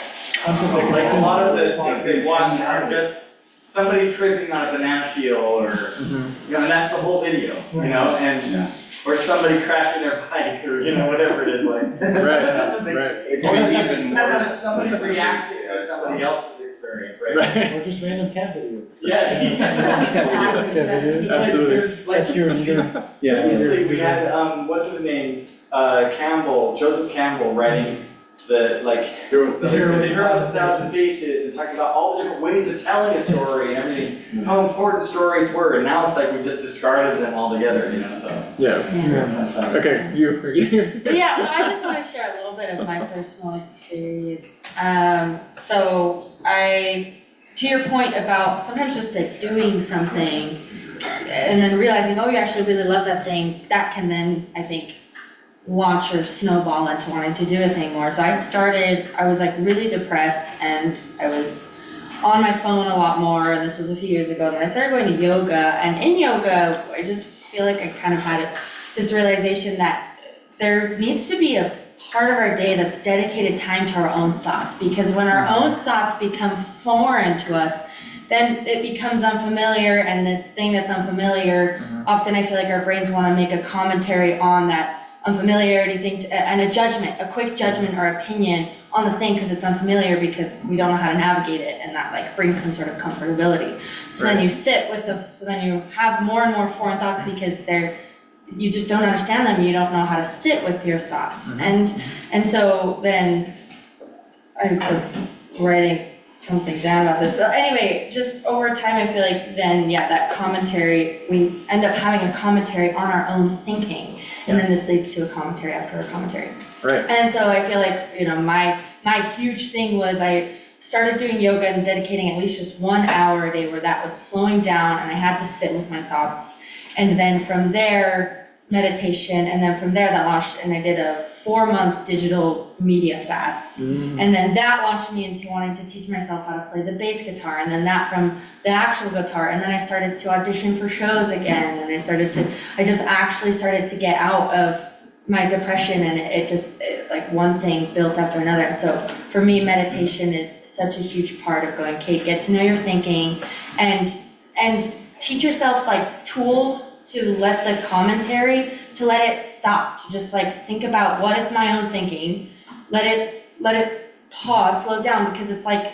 Like a lot of the things they watch are just somebody tripping on a banana peel or, you know, and that's the whole video, you know, and, or somebody crashing their bike or, you know, whatever it is like. Right. Or somebody reacting to somebody else's experience, right? Right. Or just random cat videos. Yeah. It's like Absolutely. there's like, That's yours, Yeah. previously we had, what's his name, Joseph Campbell writing the, like, Hero of the Heroes of a Thousand Faces, and talking about all the different ways of telling a story and everything, how important stories were, and now it's like we just discarded them altogether, you know, so. Yeah. That's fine. Okay, you. Yeah, well, I just want to share a little bit of my personal experience. So to your point about sometimes just like doing something and then realizing, oh, you actually really love that thing, that can then, I think, launch or snowball into wanting to do a thing more. So I was like really depressed and I was on my phone a lot more, and this was a few years ago, and I started going to yoga, and in yoga, I just feel like I kind of had this realization that there needs to be a part of our day that's dedicated time to our own thoughts, because when our own thoughts become foreign to us, then it becomes unfamiliar, and this thing that's unfamiliar, often I feel like our brains want to make a commentary on that unfamiliarity thing, and a quick judgment or opinion on the thing because it's unfamiliar, because we don't know how to navigate it, and that like brings some sort of comfortability. So then you sit with so then you have more and more foreign thoughts because you just don't understand them, you don't know how to sit with your thoughts. And so then I was writing something down about this, but anyway, just over time I feel like then, that commentary, we end up having a commentary on our own thinking. And then this leads to a commentary after a commentary. Right. And so I feel like, you know, my huge thing was I started doing yoga and dedicating at least just 1 hour a day where that was slowing down and I had to sit with my thoughts. And then from there, meditation, and then from there that launched, and I did a 4-month digital media fast. And then that launched me into wanting to teach myself how to play the bass guitar, and then that from the actual guitar, and then I started to audition for shows again, and I just actually started to get out of my depression, and it like one thing built after another. And so for me, meditation is such a huge part of going, Kate, get to know your thinking, and teach yourself like tools to let the commentary, to let it stop, to just like think about what is my own thinking, let it pause, slow down, because it's like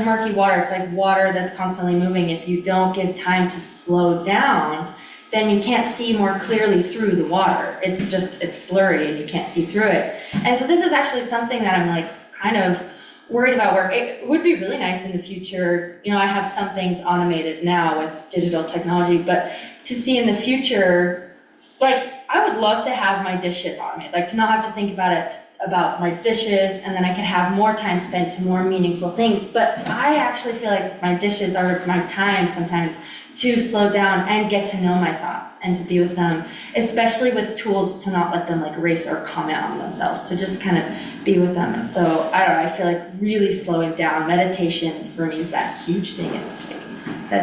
murky water, it's like water that's constantly moving. If you don't give time to slow down, then you can't see more clearly through the water. It's blurry and you can't see through it. And so this is actually something that I'm like kind of worried about, where it would be really nice in the future. You know, I have some things automated now with digital technology, but to see in the future, like I would love to have my dishes automated, like to not have to think about my dishes, and then I could have more time spent to more meaningful things. But I actually feel like my dishes are my time sometimes to slow down and get to know my thoughts and to be with them, especially with tools to not let them like race or comment on themselves, to just kind of be with them. And so I don't know, I feel like really slowing down, meditation for me is that huge thing. It's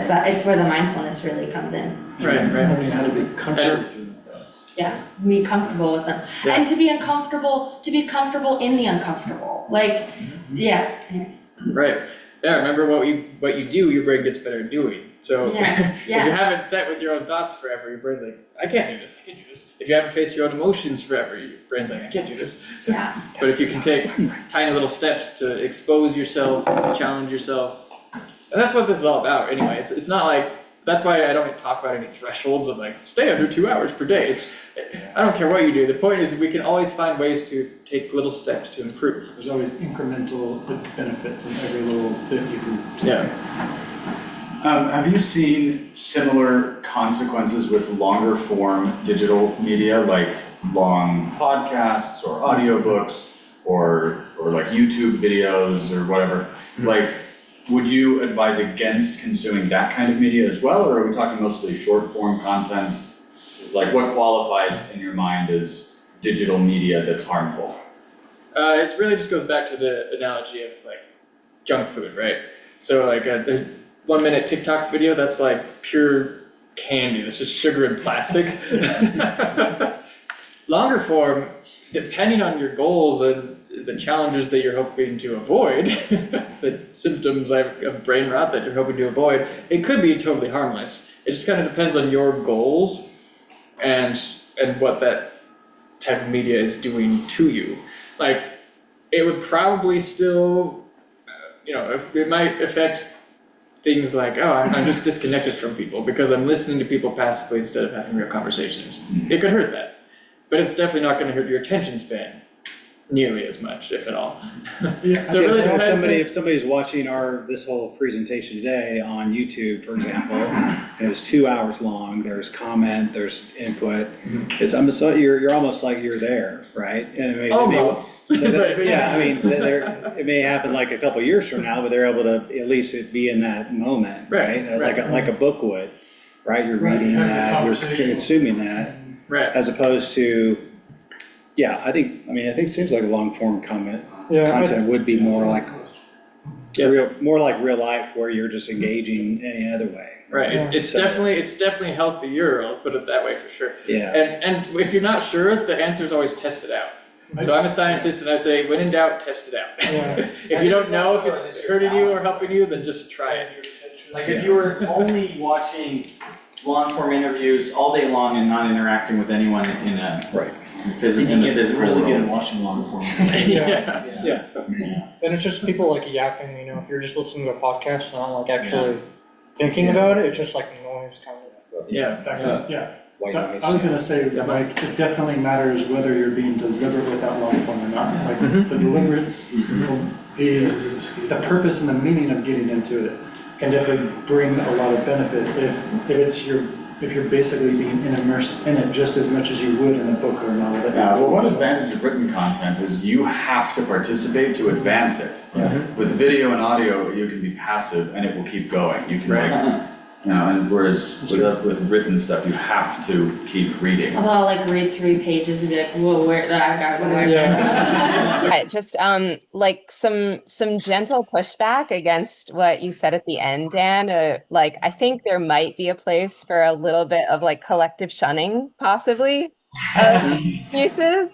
like, it's where the mindfulness really comes in. Right. Learning how to be comfortable with that. Yeah, be comfortable with them. Yeah. And to be comfortable in the uncomfortable. Like, yeah. Anyway. Right. Yeah, remember what you do, your brain gets better at doing. So Yeah, if you haven't sat with your own thoughts forever, your brain's like, I can't do this, I can't do this. If you haven't faced your own emotions forever, your brain's like, I can't do this. Yeah. But if you can take tiny little steps to expose yourself, challenge yourself, and that's what this is all about anyway. It's not like, that's why I don't talk about any thresholds of like, stay under 2 hours per day. I don't care what you do. The point is we can always find ways to take little steps to improve. There's always incremental benefits in every little bit you can take. Yeah. Have you seen similar consequences with longer form digital media, like long podcasts or audiobooks or like YouTube videos or whatever? Like, would you advise against consuming that kind of media as well, or are we talking mostly short form content? Like, what qualifies in your mind as digital media that's harmful? It really just goes back to the analogy of like junk food, right? So like there's 1 minute TikTok video that's like pure candy, that's just sugar and plastic. Longer form, depending on your goals and the challenges that you're hoping to avoid, the symptoms of brain rot that you're hoping to avoid, it could be totally harmless. It just kind of depends on your goals and what that type of media is doing to you. Like, it would probably still, it might affect things like, oh, I'm just disconnected from people because I'm listening to people passively instead of having real conversations. It could hurt that, but it's definitely not going to hurt your attention span nearly as much, if at all. Yeah. So it really depends. If somebody's watching this whole presentation today on YouTube, for example, and it's 2 hours long, there's comment, there's input, you're almost like you're there, right? And Almost. Yeah, I mean, it may happen like a couple years from now, but they're able to at least be in that moment, right? Like a book would, right? You're reading that, you're consuming that, right? As opposed to, I think it seems like a long form content would be more like real life, where you're just engaging any other way. Right. It's definitely healthier. Let's put it that way for sure. Yeah. And if you're not sure, the answer is always test it out. So I'm a scientist and I say, when in doubt, test it out. Yeah. If you don't know if it's hurting you or helping you, then just try it. Like if you were only watching long form interviews all day long and not interacting with anyone in a physical really world. good at watching long form. Yeah. And it's just people like yapping, if you're just listening to a podcast and not like actually thinking about it, it's just like noise kind of. Yeah. So I was gonna say, like, it definitely matters whether you're being deliberate with that long form or not. Like, the deliberates, the purpose and the meaning of getting into it can definitely bring a lot of benefit if you're basically being immersed in it just as much as you would in a book or a novel. Yeah, well, one advantage of written content is you have to participate to advance it. With video and audio, you can be passive and it will keep going. You can and whereas with written stuff, you have to keep reading. Although I'll like read 3 pages and be like, whoa, where did I got where? Right, just like some gentle pushback against what you said at the end, Dan. Like, I think there might be a place for a little bit of like collective shunning, possibly, of uses.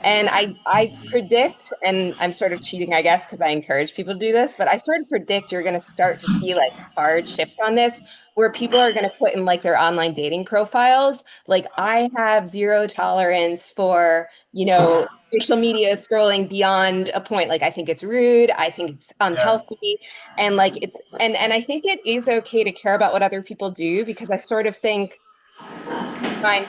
And I predict, and I'm sort of cheating, I guess, because I encourage people to do this, but I sort of predict you're going to start to see like hard shifts on this, where people are going to put in like their online dating profiles, like, I have 0 tolerance for, social media scrolling beyond a point. Like, I think it's rude, I think it's unhealthy, and like and I think it is okay to care about what other people do, because I sort of think,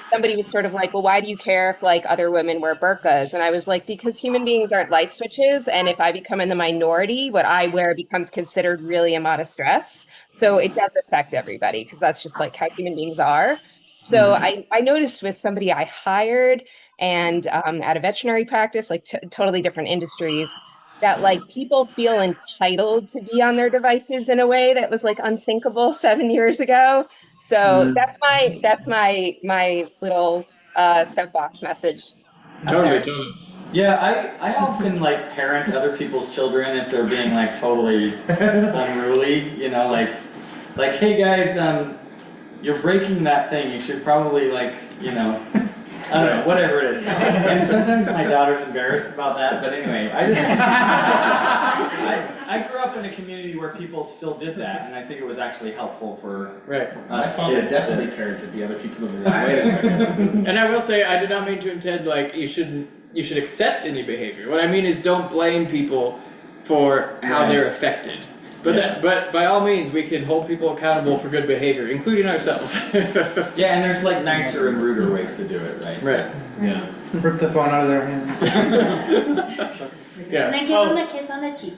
somebody was sort of like, well, why do you care if like other women wear burqas? And I was like, because human beings aren't light switches, and if I become in the minority, what I wear becomes considered really a lot of stress. So it does affect everybody, because that's just like how human beings are. So I noticed with somebody I hired and at a veterinary practice, like totally different industries, that like people feel entitled to be on their devices in a way that was like unthinkable 7 years ago. So that's my little soapbox message. Totally. Yeah, I often like parent other people's children if they're being like totally unruly, you know, like, hey guys, you're breaking that thing, you should probably like, you know, I don't know, whatever it is. And sometimes my daughter's embarrassed about that, but anyway, I grew up in a community where people still did that, and I think it was actually helpful for My us father kids definitely to. parented the other people in the wrong way. And I will say, I did not mean to intend like you should accept any behavior. What I mean is don't blame people for how they're affected. But by all means, we can hold people accountable for good behavior, including ourselves. Yeah, and there's like nicer and ruder ways to do it, right? Right. Yeah. Rip the phone out of their hands. Yeah. And then give them a kiss on the cheek.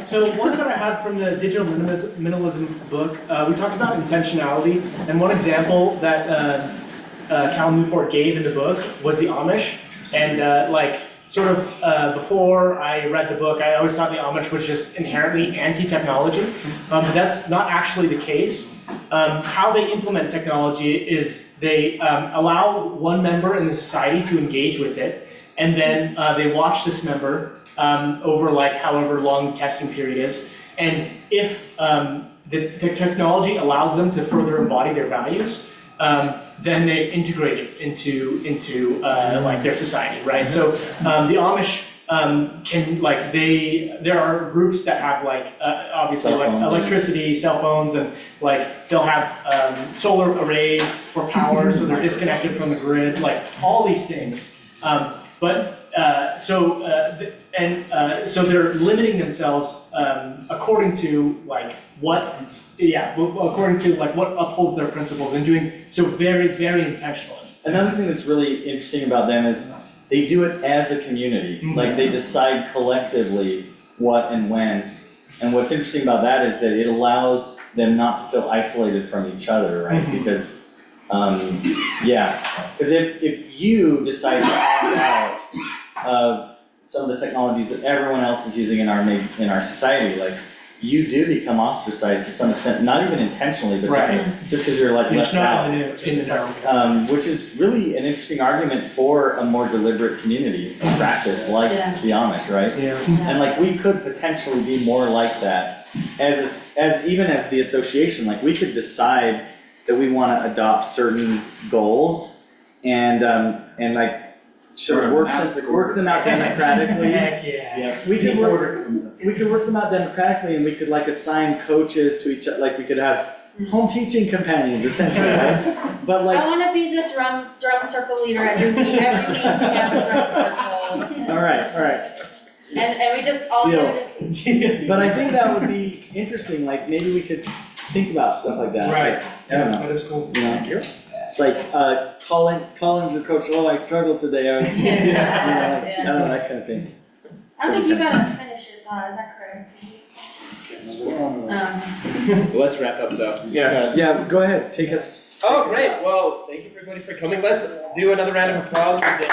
So one that I had from the digital minimalism book, we talked about intentionality, and one example that Cal Newport gave in the book was the Amish, and before I read the book, I always thought the Amish was just inherently anti-technology, but that's not actually the case. How they implement technology is they allow one member in the society to engage with it, and then they watch this member over like however long the testing period is, and if the technology allows them to further embody their values, then they integrate it into like their society, right? So the Amish can like there are groups that have like obviously Cell like phones, electricity, cell phones, and like they'll have solar arrays for power, so they're disconnected from the grid, like all these things. So they're limiting themselves according to like according to like what upholds their principles, and doing so very, very intentionally. Another thing that's really interesting about them is they do it as a community. Mm-hmm. Like they decide collectively what and when. And what's interesting about that is that it allows them not to feel isolated from each other, right? Mm-hmm. Because, because if you decide to opt out of some of the technologies that everyone else is using in our society, like you do become ostracized to some extent, not even intentionally, but just because you're like You're left just not out. in the know. Which is really an interesting argument for a more deliberate community practice like the Amish, right? Yeah. And like we could potentially be more like that as even as the association, like we could decide that we want to adopt certain goals and like sort of work them out democratically. Heck yeah. We could work them out democratically, and we could like assign coaches to each other. Like we could have home teaching companions, essentially. Right? But like, I want to be the drum circle leader every week. Every week we have a drum circle. all right. And we just all Deal. kind of just. But I think that would be interesting. Like maybe we could think about stuff like that. Right. Like, I don't know. That is cool. You know? It's like calling the coach. Oh, I struggled today. I was, Yeah. I don't know, that kind of thing. I don't think you gotta finish it, is that correct? Let's wrap up though. Yeah. Go ahead. Take us. Oh, great. Well, thank you everybody for coming. Let's do another round of applause for Dan.